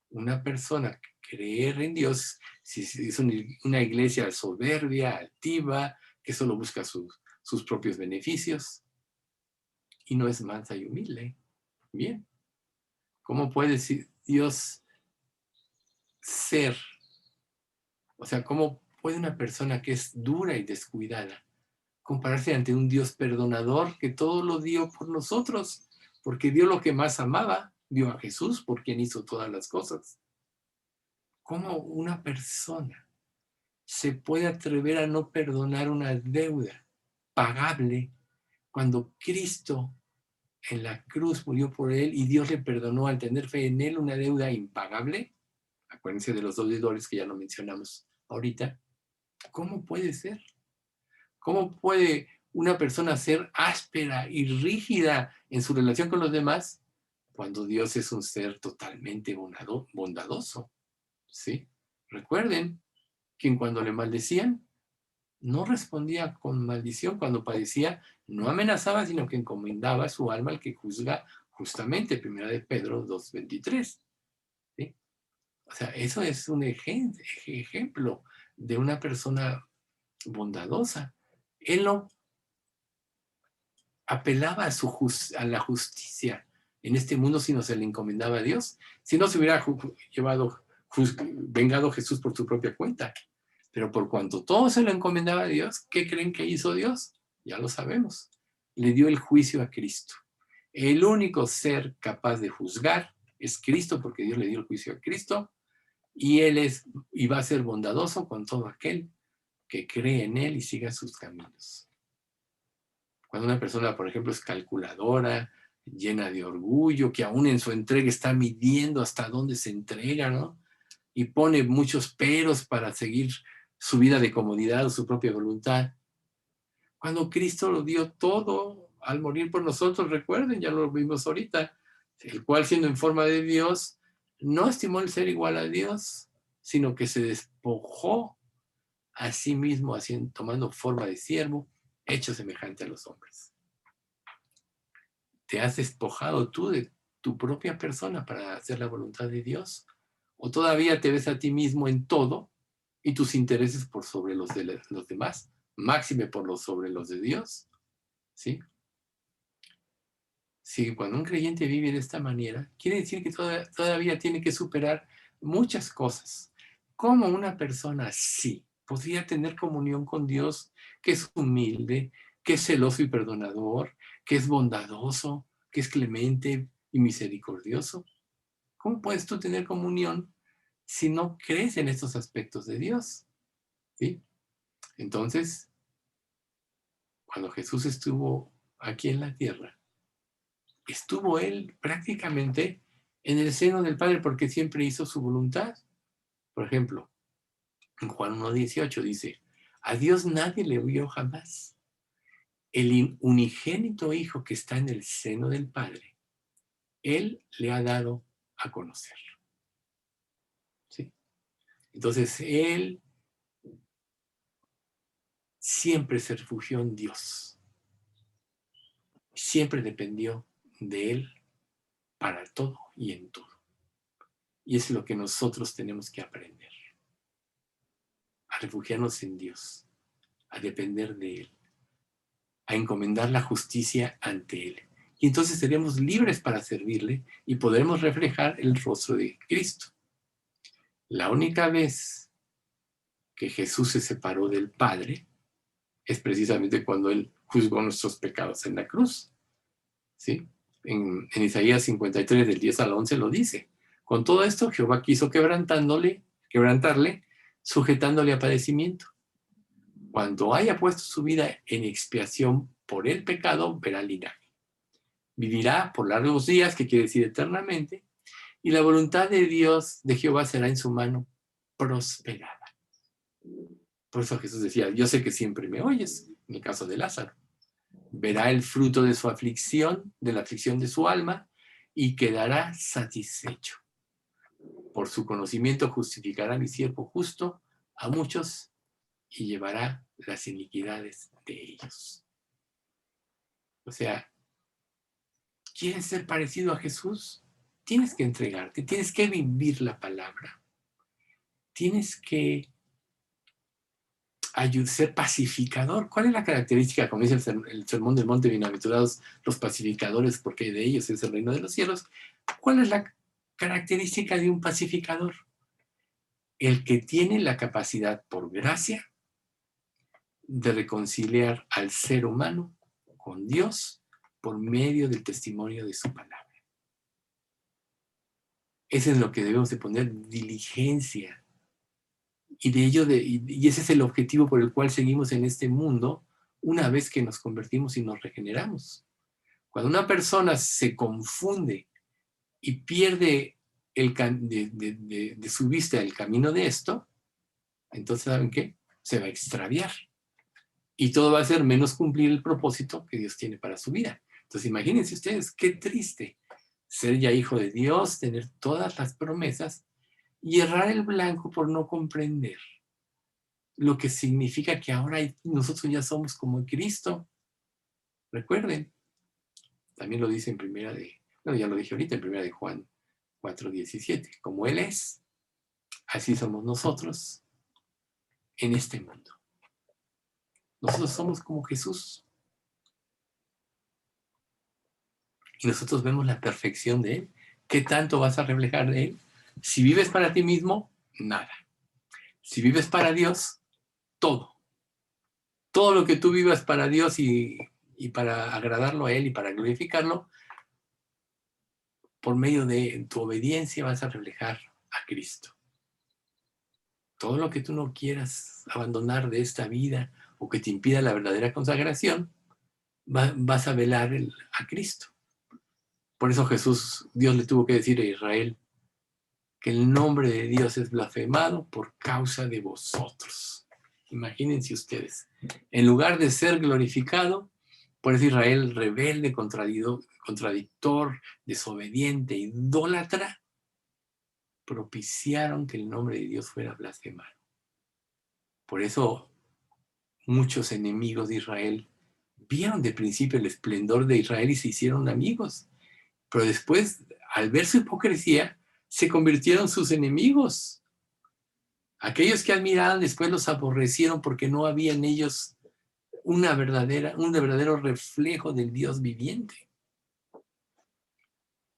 una persona creer en Dios si es una iglesia soberbia, altiva, que solo busca sus propios beneficios y no es mansa y humilde? Bien, ¿cómo puede Dios ser? O sea, ¿cómo puede una persona que es dura y descuidada compararse ante un Dios perdonador que todo lo dio por nosotros? Porque dio lo que más amaba, dio a Jesús por quien hizo todas las cosas. ¿Cómo una persona se puede atrever a no perdonar una deuda pagable cuando Cristo en la cruz murió por él y Dios le perdonó al tener fe en él una deuda impagable? Acuérdense de los dos deudores que ya lo mencionamos ahorita. ¿Cómo puede ser? ¿Cómo puede una persona ser áspera y rígida en su relación con los demás cuando Dios es un ser totalmente bondadoso? ¿Sí? Recuerden que cuando le maldecían, no respondía con maldición. Cuando padecía, no amenazaba, sino que encomendaba su alma al que juzga justamente. Primera de Pedro 2:23. ¿Sí? O sea, eso es un ejemplo de una persona bondadosa. Él no apelaba a la justicia en este mundo, sino se le encomendaba a Dios. Si no, se hubiera vengado Jesús por su propia cuenta. Pero por cuanto todo se lo encomendaba a Dios, ¿qué creen que hizo Dios? Ya lo sabemos. Le dio el juicio a Cristo. El único ser capaz de juzgar es Cristo, porque Dios le dio el juicio a Cristo, y y va a ser bondadoso con todo aquel que cree en él y siga sus caminos. Cuando una persona, por ejemplo, es calculadora, llena de orgullo, que aún en su entrega está midiendo hasta dónde se entrega, ¿no? Y pone muchos peros para seguir su vida de comodidad o su propia voluntad. Cuando Cristo lo dio todo al morir por nosotros, recuerden, ya lo vimos ahorita, el cual siendo en forma de Dios, no estimó el ser igual a Dios, sino que se despojó a sí mismo, tomando forma de siervo, hecho semejante a los hombres. ¿Te has despojado tú de tu propia persona para hacer la voluntad de Dios? ¿O todavía te ves a ti mismo en todo y tus intereses por sobre los de los demás, máxime sobre los de Dios? ¿Sí? Sí, cuando un creyente vive de esta manera, quiere decir que todavía tiene que superar muchas cosas. ¿Cómo una persona así podría tener comunión con Dios, que es humilde, que es celoso y perdonador, que es bondadoso, que es clemente y misericordioso? ¿Cómo puedes tú tener comunión si no crees en estos aspectos de Dios? ¿Sí? Entonces, cuando Jesús estuvo aquí en la tierra, estuvo él prácticamente en el seno del Padre porque siempre hizo su voluntad. Por ejemplo, en Juan 1:18 dice, a Dios nadie le vio jamás. El unigénito Hijo que está en el seno del Padre, Él le ha dado a conocer. ¿Sí? Entonces, Él siempre se refugió en Dios. Siempre dependió de Él para todo y en todo. Y es lo que nosotros tenemos que aprender. A refugiarnos en Dios, a depender de Él, a encomendar la justicia ante Él. Y entonces seremos libres para servirle y podremos reflejar el rostro de Cristo. La única vez que Jesús se separó del Padre es precisamente cuando Él juzgó nuestros pecados en la cruz. ¿Sí? en Isaías 53, del 10 al 11, lo dice. Con todo esto, Jehová quiso quebrantarle, sujetándole a padecimiento. Cuando haya puesto su vida en expiación por el pecado, verá linaje. Vivirá por largos días, que quiere decir eternamente, y la voluntad de Dios, de Jehová, será en su mano prosperada. Por eso Jesús decía, yo sé que siempre me oyes, en el caso de Lázaro. Verá el fruto de su aflicción, de la aflicción de su alma, y quedará satisfecho. Por su conocimiento justificará mi siervo justo a muchos y llevará las iniquidades de ellos. O sea, ¿quieres ser parecido a Jesús? Tienes que entregarte, tienes que vivir la palabra. Tienes que ser pacificador. ¿Cuál es la característica, como dice el Sermón del Monte, bienaventurados los pacificadores, porque de ellos es el reino de los cielos? ¿Cuál es la característica de un pacificador? El que tiene la capacidad, por gracia, de reconciliar al ser humano con Dios por medio del testimonio de su palabra. Eso es lo que debemos de poner diligencia. Y ese es el objetivo por el cual seguimos en este mundo una vez que nos convertimos y nos regeneramos. Cuando una persona se confunde y pierde de su vista el camino de esto, entonces, ¿saben qué? Se va a extraviar. Y todo va a ser menos cumplir el propósito que Dios tiene para su vida. Entonces, imagínense ustedes, qué triste ser ya hijo de Dios, tener todas las promesas y errar el blanco por no comprender lo que significa que ahora nosotros ya somos como Cristo. Recuerden, también lo dice en ya lo dije ahorita, en primera de Juan 4:17. Como Él es, así somos nosotros en este mundo. Nosotros somos como Jesús. Y nosotros vemos la perfección de Él. ¿Qué tanto vas a reflejar de Él? Si vives para ti mismo, nada. Si vives para Dios, todo. Todo lo que tú vivas para Dios y para agradarlo a Él y para glorificarlo, por medio de tu obediencia vas a reflejar a Cristo. Todo lo que tú no quieras abandonar de esta vida o que te impida la verdadera consagración, vas a velar a Cristo. Por eso Dios le tuvo que decir a Israel que el nombre de Dios es blasfemado por causa de vosotros. Imagínense ustedes, en lugar de ser glorificado, por eso Israel rebelde, contradictor, desobediente, idólatra, propiciaron que el nombre de Dios fuera blasfemado. Por eso muchos enemigos de Israel vieron de principio el esplendor de Israel y se hicieron amigos. Pero después, al ver su hipocresía, se convirtieron sus enemigos. Aquellos que admiraban después los aborrecieron porque no había en ellos un verdadero reflejo del Dios viviente.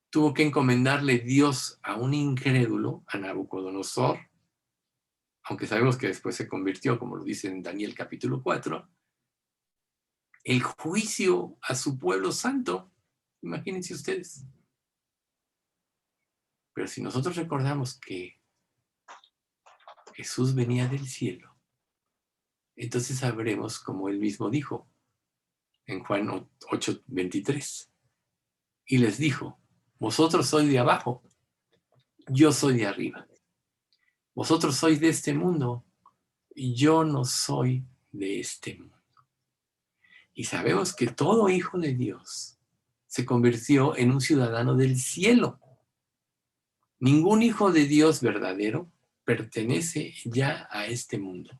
Tuvo que encomendarle Dios a un incrédulo, a Nabucodonosor, aunque sabemos que después se convirtió, como lo dice en Daniel capítulo 4, el juicio a su pueblo santo. Imagínense ustedes. Pero si nosotros recordamos que Jesús venía del cielo, entonces sabremos, como él mismo dijo en Juan 8:23, y les dijo, vosotros sois de abajo, yo soy de arriba. Vosotros sois de este mundo, y yo no soy de este mundo. Y sabemos que todo hijo de Dios se convirtió en un ciudadano del cielo. Ningún hijo de Dios verdadero pertenece ya a este mundo.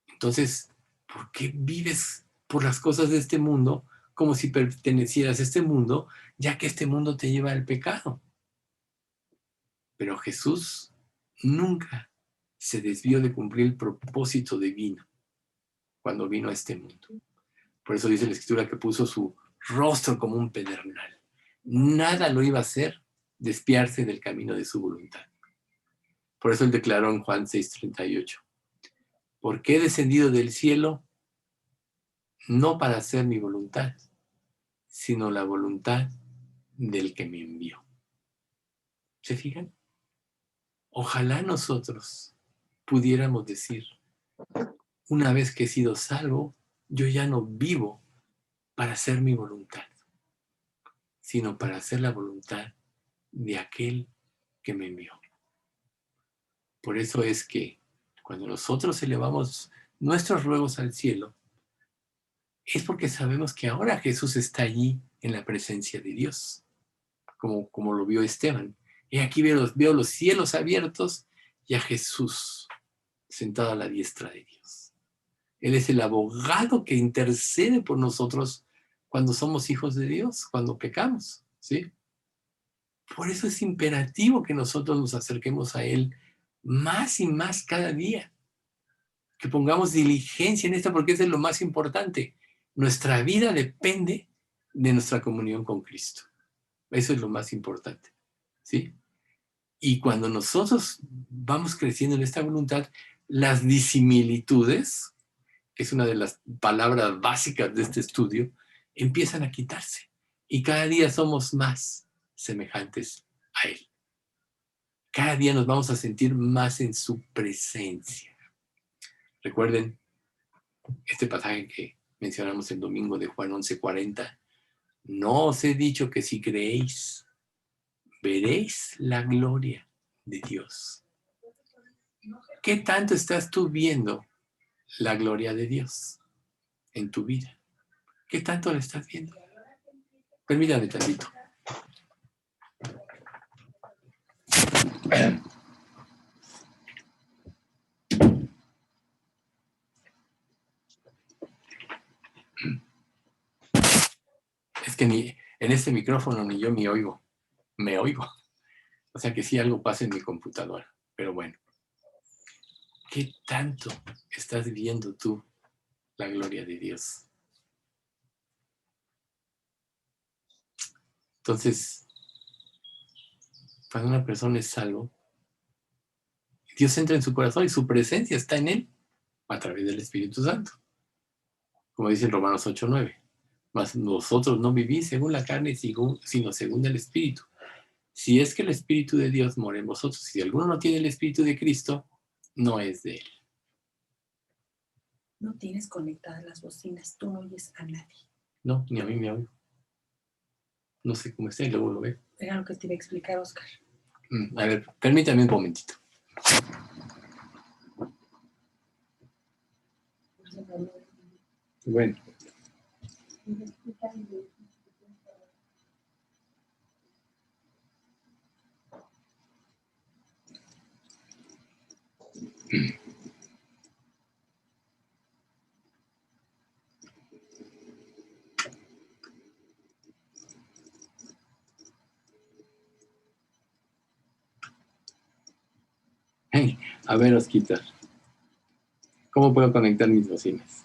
Entonces, ¿por qué vives por las cosas de este mundo como si pertenecieras a este mundo, ya que este mundo te lleva al pecado? Pero Jesús nunca se desvió de cumplir el propósito divino cuando vino a este mundo. Por eso dice la Escritura que puso su rostro como un pedernal. Nada lo iba a hacer desviarse del camino de su voluntad. Por eso él declaró en Juan 6:38, porque he descendido del cielo no para hacer mi voluntad, sino la voluntad del que me envió. ¿Se fijan? Ojalá nosotros pudiéramos decir, una vez que he sido salvo, yo ya no vivo para hacer mi voluntad, sino para hacer la voluntad de aquel que me envió. Por eso es que cuando nosotros elevamos nuestros ruegos al cielo, es porque sabemos que ahora Jesús está allí en la presencia de Dios, como lo vio Esteban. Y aquí veo los cielos abiertos y a Jesús sentado a la diestra de Dios. Él es el abogado que intercede por nosotros cuando somos hijos de Dios, cuando pecamos, ¿sí? Por eso es imperativo que nosotros nos acerquemos a Él más y más cada día. Que pongamos diligencia en esto porque eso es lo más importante. Nuestra vida depende de nuestra comunión con Cristo. Eso es lo más importante, ¿sí? Y cuando nosotros vamos creciendo en esta voluntad, las disimilitudes, que es una de las palabras básicas de este estudio, empiezan a quitarse. Y cada día somos más semejantes a Él. Cada día nos vamos a sentir más en su presencia. Recuerden este pasaje que mencionamos el domingo de Juan 11:40. No os he dicho que si creéis, veréis la gloria de Dios. ¿Qué tanto estás tú viendo la gloria de Dios en tu vida? ¿Qué tanto la estás viendo? Permítame tantito. Es que ni en este micrófono ni yo me oigo. Me oigo. O sea que sí algo pasa en mi computadora. Pero bueno. ¿Qué tanto estás viendo tú la gloria de Dios? Entonces, cuando una persona es salvo, Dios entra en su corazón y su presencia está en él a través del Espíritu Santo. Como dice en Romanos 8:9. Mas nosotros no vivís según la carne, sino según el Espíritu. Si es que el Espíritu de Dios mora en vosotros, si alguno no tiene el Espíritu de Cristo, no es de él. No tienes conectadas las bocinas, tú no oyes a nadie. No, ni a mí me oigo. No sé cómo está y luego lo veo. Era lo que te iba a explicar, Oscar. A ver, permítame un momentito. Bueno. Hey, a ver, Osquita, ¿cómo puedo conectar mis bocinas?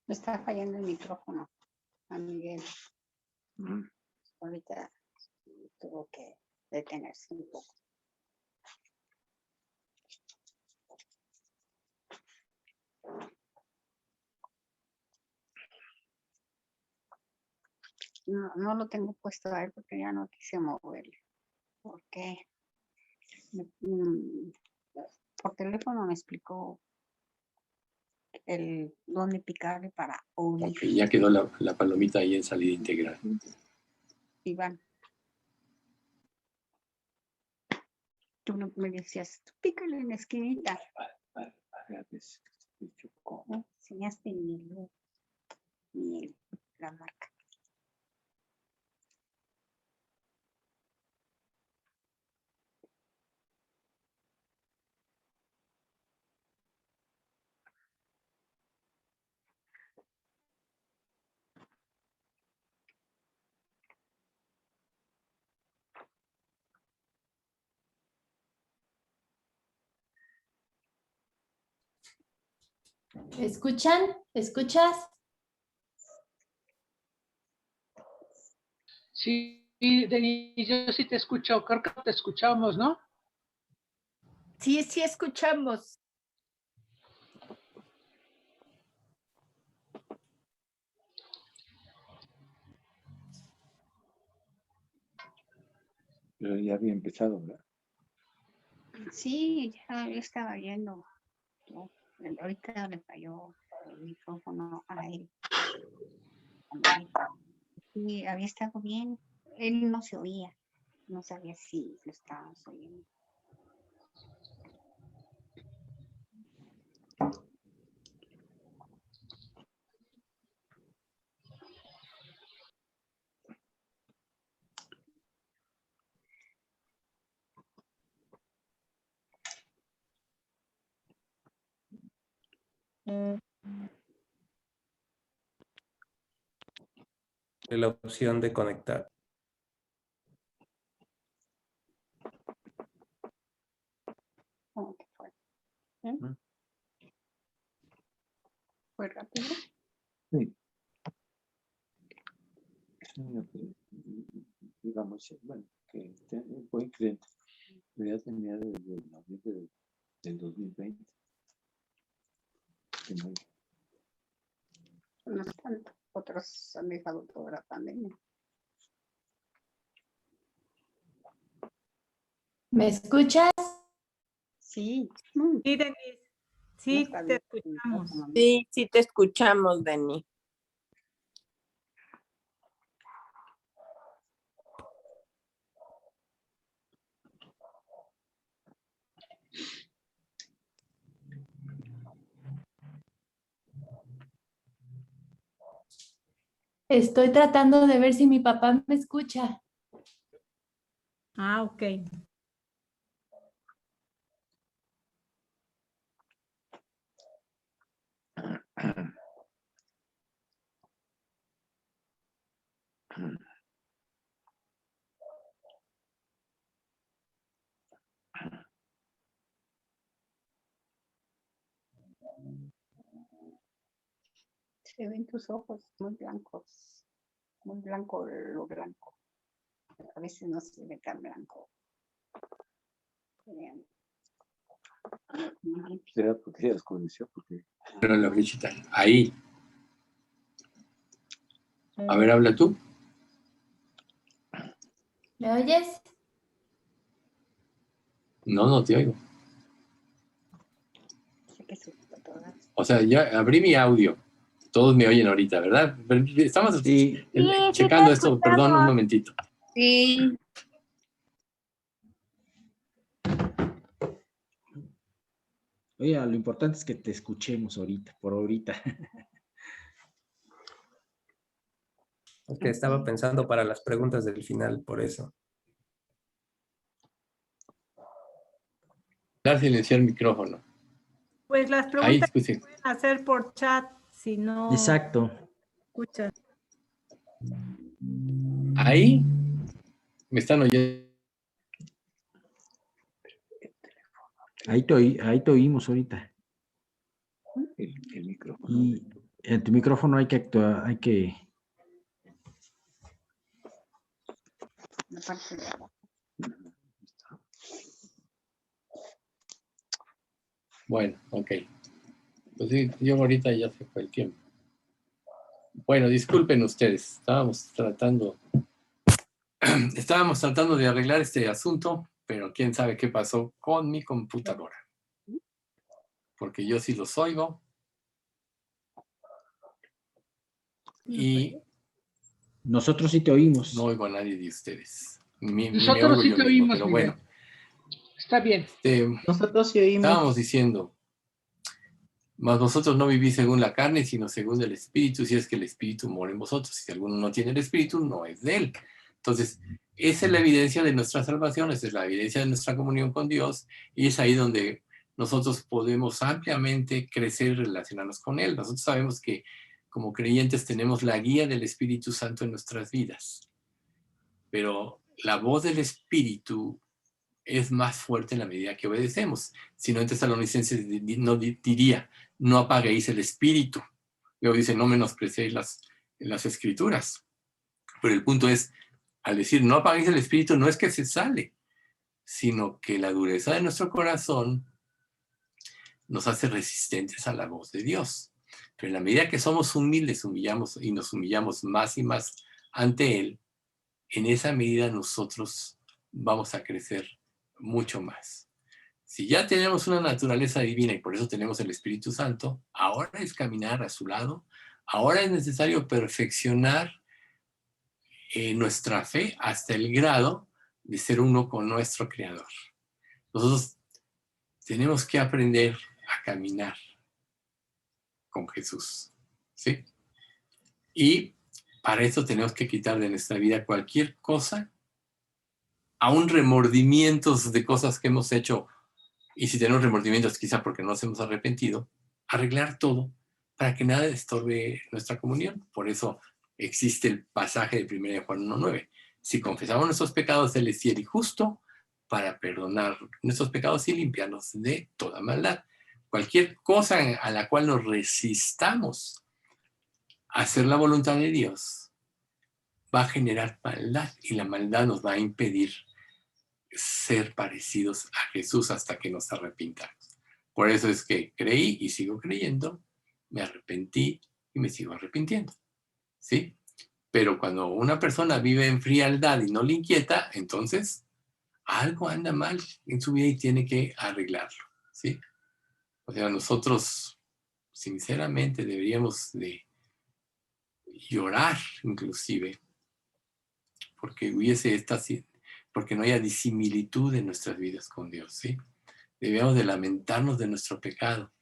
Me está fallando el micrófono a Miguel. Ahorita tuvo que detenerse un poco. No lo tengo puesto a él porque ya no quise moverle. Porque por teléfono me explicó dónde picarle para oír. Ok, ya quedó la palomita ahí en salida integral. Iván, tú no me decías, tú pícale en la esquinita. ¿Cómo? Enseñaste ni la marca. ¿Me escuchan? ¿Escuchas? Sí, Denis, yo sí te escucho, creo que te escuchamos, ¿no? Sí, sí escuchamos. Pero ya había empezado, ¿verdad? Sí, ya yo estaba viendo. ¿No? Ahorita le falló el micrófono a él. Sí, había estado bien. Él no se oía. No sabía si lo estábamos oyendo. De la opción de conectar. ¿Cómo que fue? ¿Eh? ¿Fue rápido? Sí. Digamos, bueno, que buen cliente. Pero ya tenía desde noviembre del 2020. Que no- No es tanto. Otros han dejado toda la pandemia. ¿Me escuchas? Sí. Sí, Denis. No Sí, está te bien el escuchamos. micrófono, ¿no? Sí, sí te escuchamos, Dani. Estoy tratando de ver si mi papá me escucha. Ah, ok. Se ven tus ojos muy blancos. Muy blanco lo blanco. A veces no se ve tan blanco. Vean. ¿Será porque ya oscureció? Porque Pero la flechita, ahí. A ver, habla tú. ¿Me oyes? No, no te oigo. Sé que se quitó todas. O sea, ya abrí mi audio. Todos me oyen ahorita, ¿verdad? Pero estamos Sí, checando te esto. Perdón, un escuchamos. momentito. Sí. oye, lo importante es que te escuchemos ahorita, por ahorita. Es que estaba pensando para las preguntas del final, por eso. Dar silenciar el micrófono. Pues las Ahí, preguntas pues, se pueden hacer por chat si no Exacto. escuchas. ahí me están oyendo. Ahí te oímos ahorita. el micrófono. Y en tu micrófono hay que actuar, hay que... La parte de abajo. Bueno, ok. Pues sí, yo ahorita ya se fue el tiempo. Bueno, disculpen ustedes. Estábamos tratando de arreglar este asunto, pero quién sabe qué pasó con mi computadora. Porque yo sí los oigo y Nosotros sí te oímos. no oigo a nadie de ustedes. Ni me Nosotros oigo sí yo te mismo, oímos, pero Miguel. bueno. Está bien. Nosotros sí oímos. Estábamos diciendo, mas vosotros no vivís según la carne, sino según el Espíritu, si es que el Espíritu mora en vosotros. Si alguno no tiene el Espíritu, no es de él. Entonces, esa es la evidencia de nuestra salvación, esa es la evidencia de nuestra comunión con Dios, y es ahí donde nosotros podemos ampliamente crecer y relacionarnos con Él. Nosotros sabemos que como creyentes tenemos la guía del Espíritu Santo en nuestras vidas, pero la voz del Espíritu es más fuerte en la medida que obedecemos. Si no, en Tesalonicenses no diría, no apaguéis el espíritu. Luego dice, no menospreciéis las escrituras. Pero el punto es, al decir no apaguéis el espíritu, no es que se sale, sino que la dureza de nuestro corazón nos hace resistentes a la voz de Dios. Pero en la medida que somos humildes, nos humillamos más y más ante Él, en esa medida nosotros vamos a crecer mucho más. Si ya tenemos una naturaleza divina y por eso tenemos el Espíritu Santo, ahora es caminar a su lado, ahora es necesario perfeccionar nuestra fe hasta el grado de ser uno con nuestro Creador. Nosotros tenemos que aprender a caminar con Jesús, ¿sí? Y para eso tenemos que quitar de nuestra vida cualquier cosa, aún remordimientos de cosas que hemos hecho, y si tenemos remordimientos quizá porque no nos hemos arrepentido, arreglar todo para que nada estorbe nuestra comunión. Por eso existe el pasaje de 1 Juan 1:9. Si confesamos nuestros pecados, Él es fiel y justo para perdonar nuestros pecados y limpiarnos de toda maldad. Cualquier cosa a la cual nos resistamos a hacer la voluntad de Dios va a generar maldad, y la maldad nos va a impedir ser parecidos a Jesús hasta que nos arrepintamos. Por eso es que creí y sigo creyendo, me arrepentí y me sigo arrepintiendo, ¿sí? Pero cuando una persona vive en frialdad y no le inquieta, entonces algo anda mal en su vida y tiene que arreglarlo, ¿sí? O sea, nosotros sinceramente deberíamos de llorar inclusive porque porque no haya disimilitud en nuestras vidas con Dios, ¿sí? Debemos de lamentarnos de nuestro pecado.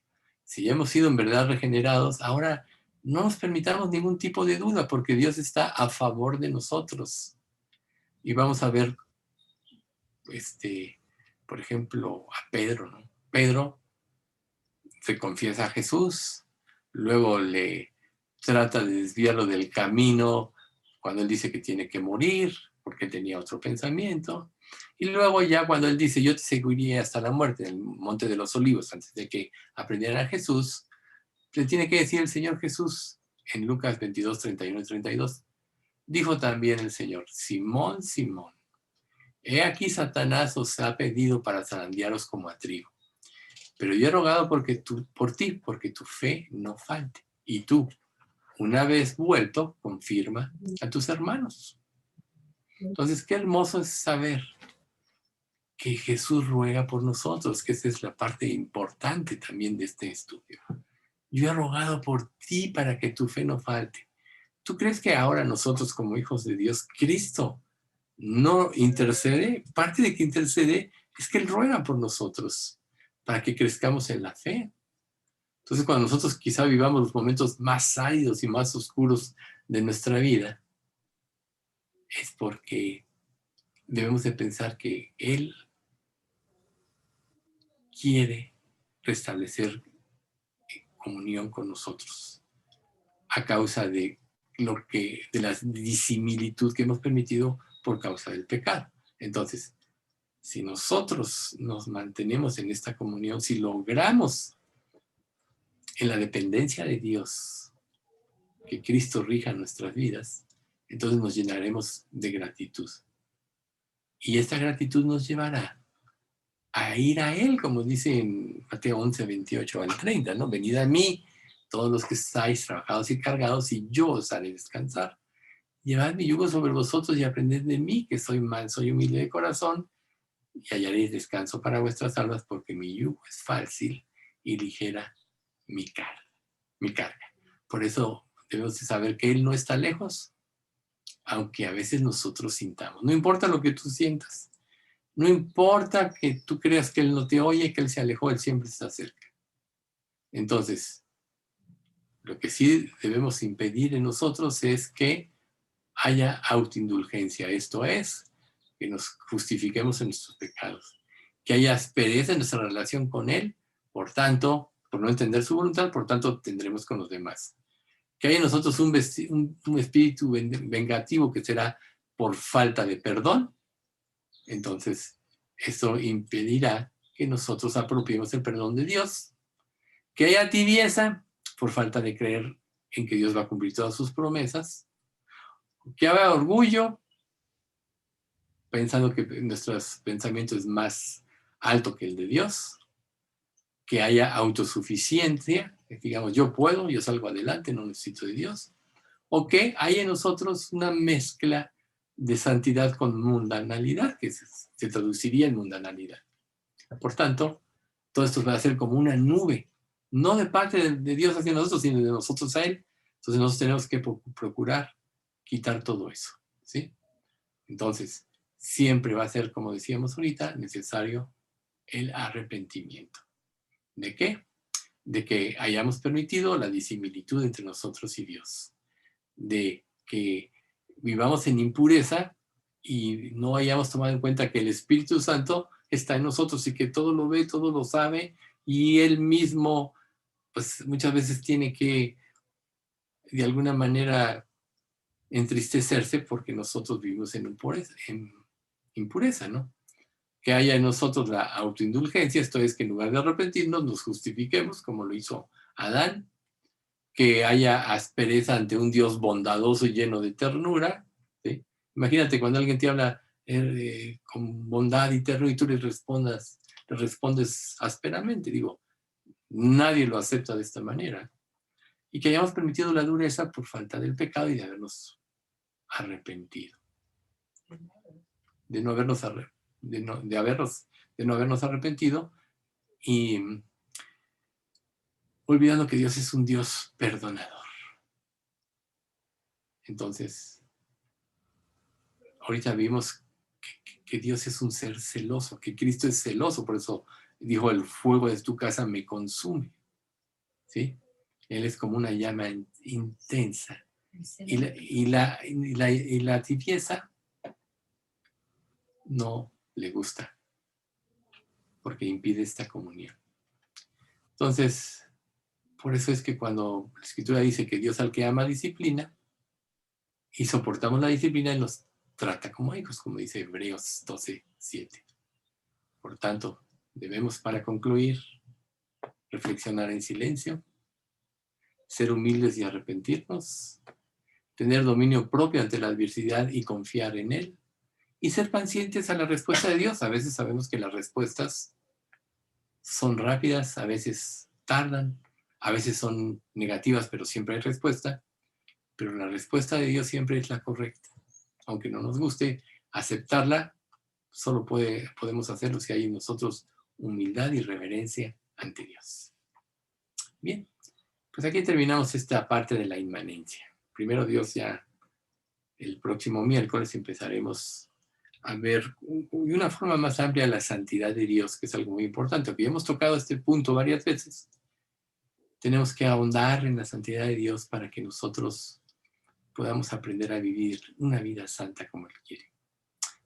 Si ya hemos sido en verdad regenerados, ahora no nos permitamos ningún tipo de duda porque Dios está a favor de nosotros. Y vamos a ver, por ejemplo, a Pedro, ¿no? Pedro se confiesa a Jesús, luego le trata de desviarlo del camino cuando él dice que tiene que morir, porque tenía otro pensamiento, y luego ya cuando él dice, yo te seguiría hasta la muerte en el Monte de los Olivos, antes de que aprendieran a Jesús, le tiene que decir el Señor Jesús en Lucas 22, 31 y 32. Dijo también el Señor, Simón, Simón, he aquí Satanás os ha pedido para zarandearos como a trigo. Pero yo he rogado por ti, porque tu fe no falte. Y tú, una vez vuelto, confirma a tus hermanos. Entonces, qué hermoso es saber que Jesús ruega por nosotros, que esa es la parte importante también de este estudio. Yo he rogado por ti para que tu fe no falte. ¿Tú crees que ahora nosotros como hijos de Dios, Cristo no intercede? Parte de que intercede es que Él ruega por nosotros para que crezcamos en la fe. Entonces, cuando nosotros quizá vivamos los momentos más áridos y más oscuros de nuestra vida, es porque debemos de pensar que Él quiere restablecer comunión con nosotros a causa de la disimilitud que hemos permitido por causa del pecado. Entonces, si nosotros nos mantenemos en esta comunión, si logramos en la dependencia de Dios que Cristo rija nuestras vidas, entonces nos llenaremos de gratitud. Y esta gratitud nos llevará a ir a Él, como dice en Mateo 11, 28 al 30, ¿no? Venid a mí, todos los que estáis trabajados y cargados, y yo os haré descansar. Llevad mi yugo sobre vosotros y aprended de mí, que soy manso y humilde de corazón, y hallaréis descanso para vuestras almas, porque mi yugo es fácil y ligera mi carga. Por eso debemos de saber que Él no está lejos, aunque a veces nosotros sintamos. No importa lo que tú sientas, no importa que tú creas que Él no te oye, que Él se alejó, Él siempre está cerca. Entonces, lo que sí debemos impedir en nosotros es que haya autoindulgencia, esto es, que nos justifiquemos en nuestros pecados, que haya aspereza en nuestra relación con Él, por tanto, por no entender su voluntad, por tanto tendremos con los demás. Que haya en nosotros un espíritu vengativo que será por falta de perdón, entonces eso impedirá que nosotros apropiemos el perdón de Dios. Que haya tibieza por falta de creer en que Dios va a cumplir todas sus promesas. Que haya orgullo, pensando que nuestro pensamiento es más alto que el de Dios. Que haya autosuficiencia, que digamos, yo puedo, yo salgo adelante, no necesito de Dios. O que haya en nosotros una mezcla de santidad con mundanalidad, que se traduciría en mundanalidad. Por tanto, todo esto va a ser como una nube, no de parte de Dios hacia nosotros, sino de nosotros a Él. Entonces nosotros tenemos que procurar quitar todo eso, ¿sí? Entonces, siempre va a ser, como decíamos ahorita, necesario el arrepentimiento. ¿De qué? De que hayamos permitido la disimilitud entre nosotros y Dios. De que vivamos en impureza y no hayamos tomado en cuenta que el Espíritu Santo está en nosotros y que todo lo ve, todo lo sabe, y Él mismo, pues muchas veces tiene que, de alguna manera, entristecerse porque nosotros vivimos en impureza, ¿no? Que haya en nosotros la autoindulgencia, esto es que en lugar de arrepentirnos nos justifiquemos como lo hizo Adán, que haya aspereza ante un Dios bondadoso y lleno de ternura, ¿sí? Imagínate cuando alguien te habla con bondad y ternura y tú le respondes ásperamente, digo, nadie lo acepta de esta manera. Y que hayamos permitido la dureza por falta del pecado y de habernos arrepentido. De no habernos arrepentido y olvidando que Dios es un Dios perdonador. Entonces, ahorita vimos que Dios es un ser celoso, que Cristo es celoso, por eso dijo, el fuego de tu casa me consume, ¿sí? Él es como una llama intensa. Y la tibieza no le gusta, porque impide esta comunión. Entonces, por eso es que cuando la Escritura dice que Dios al que ama disciplina, y soportamos la disciplina, Él nos trata como hijos, como dice Hebreos 12:7. Por tanto, debemos, para concluir, reflexionar en silencio, ser humildes y arrepentirnos, tener dominio propio ante la adversidad y confiar en Él, y ser pacientes a la respuesta de Dios. A veces sabemos que las respuestas son rápidas, a veces tardan, a veces son negativas, pero siempre hay respuesta. Pero la respuesta de Dios siempre es la correcta. Aunque no nos guste aceptarla, solo podemos hacerlo si hay en nosotros humildad y reverencia ante Dios. Bien, pues aquí terminamos esta parte de la inmanencia. Primero Dios, ya el próximo miércoles empezaremos a ver de una forma más amplia la santidad de Dios, que es algo muy importante. Porque hemos tocado este punto varias veces. Tenemos que ahondar en la santidad de Dios para que nosotros podamos aprender a vivir una vida santa como Él quiere.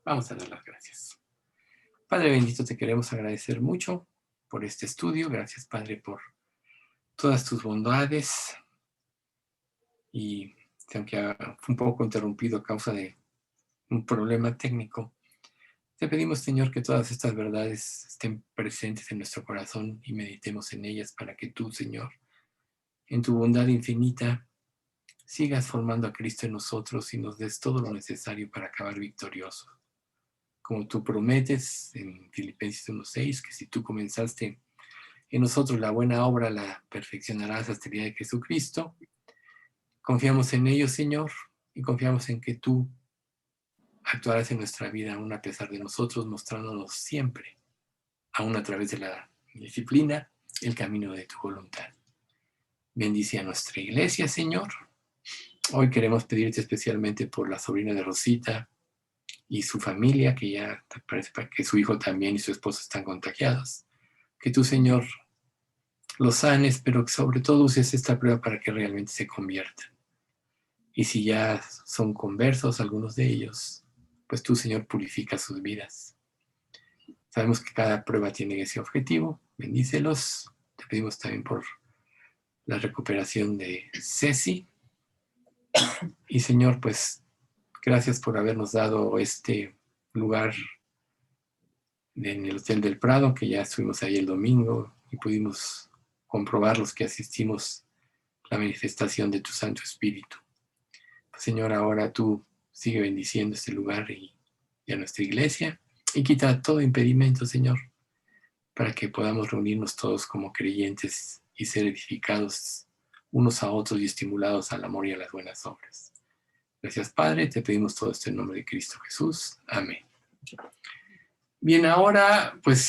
Vamos a dar las gracias. Padre bendito, te queremos agradecer mucho por este estudio. Gracias, Padre, por todas tus bondades. Y aunque fue un poco interrumpido a causa de un problema técnico, te pedimos, Señor, que todas estas verdades estén presentes en nuestro corazón y meditemos en ellas para que tú, Señor, en tu bondad infinita, sigas formando a Cristo en nosotros y nos des todo lo necesario para acabar victoriosos. Como tú prometes en Filipenses 1:6, que si tú comenzaste en nosotros la buena obra, la perfeccionarás hasta el día de Jesucristo. Confiamos en ello, Señor, y confiamos en que tú actuarás en nuestra vida aún a pesar de nosotros, mostrándonos siempre, aún a través de la disciplina, el camino de tu voluntad. Bendice a nuestra iglesia, Señor. Hoy queremos pedirte especialmente por la sobrina de Rosita y su familia, que ya parece que su hijo también y su esposo están contagiados. Que tú, Señor, los sanes, pero que sobre todo uses esta prueba para que realmente se conviertan. Y si ya son conversos algunos de ellos, pues tú, Señor, purifica sus vidas. Sabemos que cada prueba tiene ese objetivo. Bendícelos. Te pedimos también por la recuperación de Ceci. Y Señor, pues gracias por habernos dado este lugar en el Hotel del Prado, que ya estuvimos ahí el domingo y pudimos comprobar los que asistimos la manifestación de tu Santo Espíritu. Pues, Señor, ahora tú sigue bendiciendo este lugar y a nuestra iglesia y quita todo impedimento, Señor, para que podamos reunirnos todos como creyentes y ser edificados unos a otros y estimulados al amor y a las buenas obras. Gracias, Padre, te pedimos todo esto en nombre de Cristo Jesús. Amén. Bien, ahora, pues,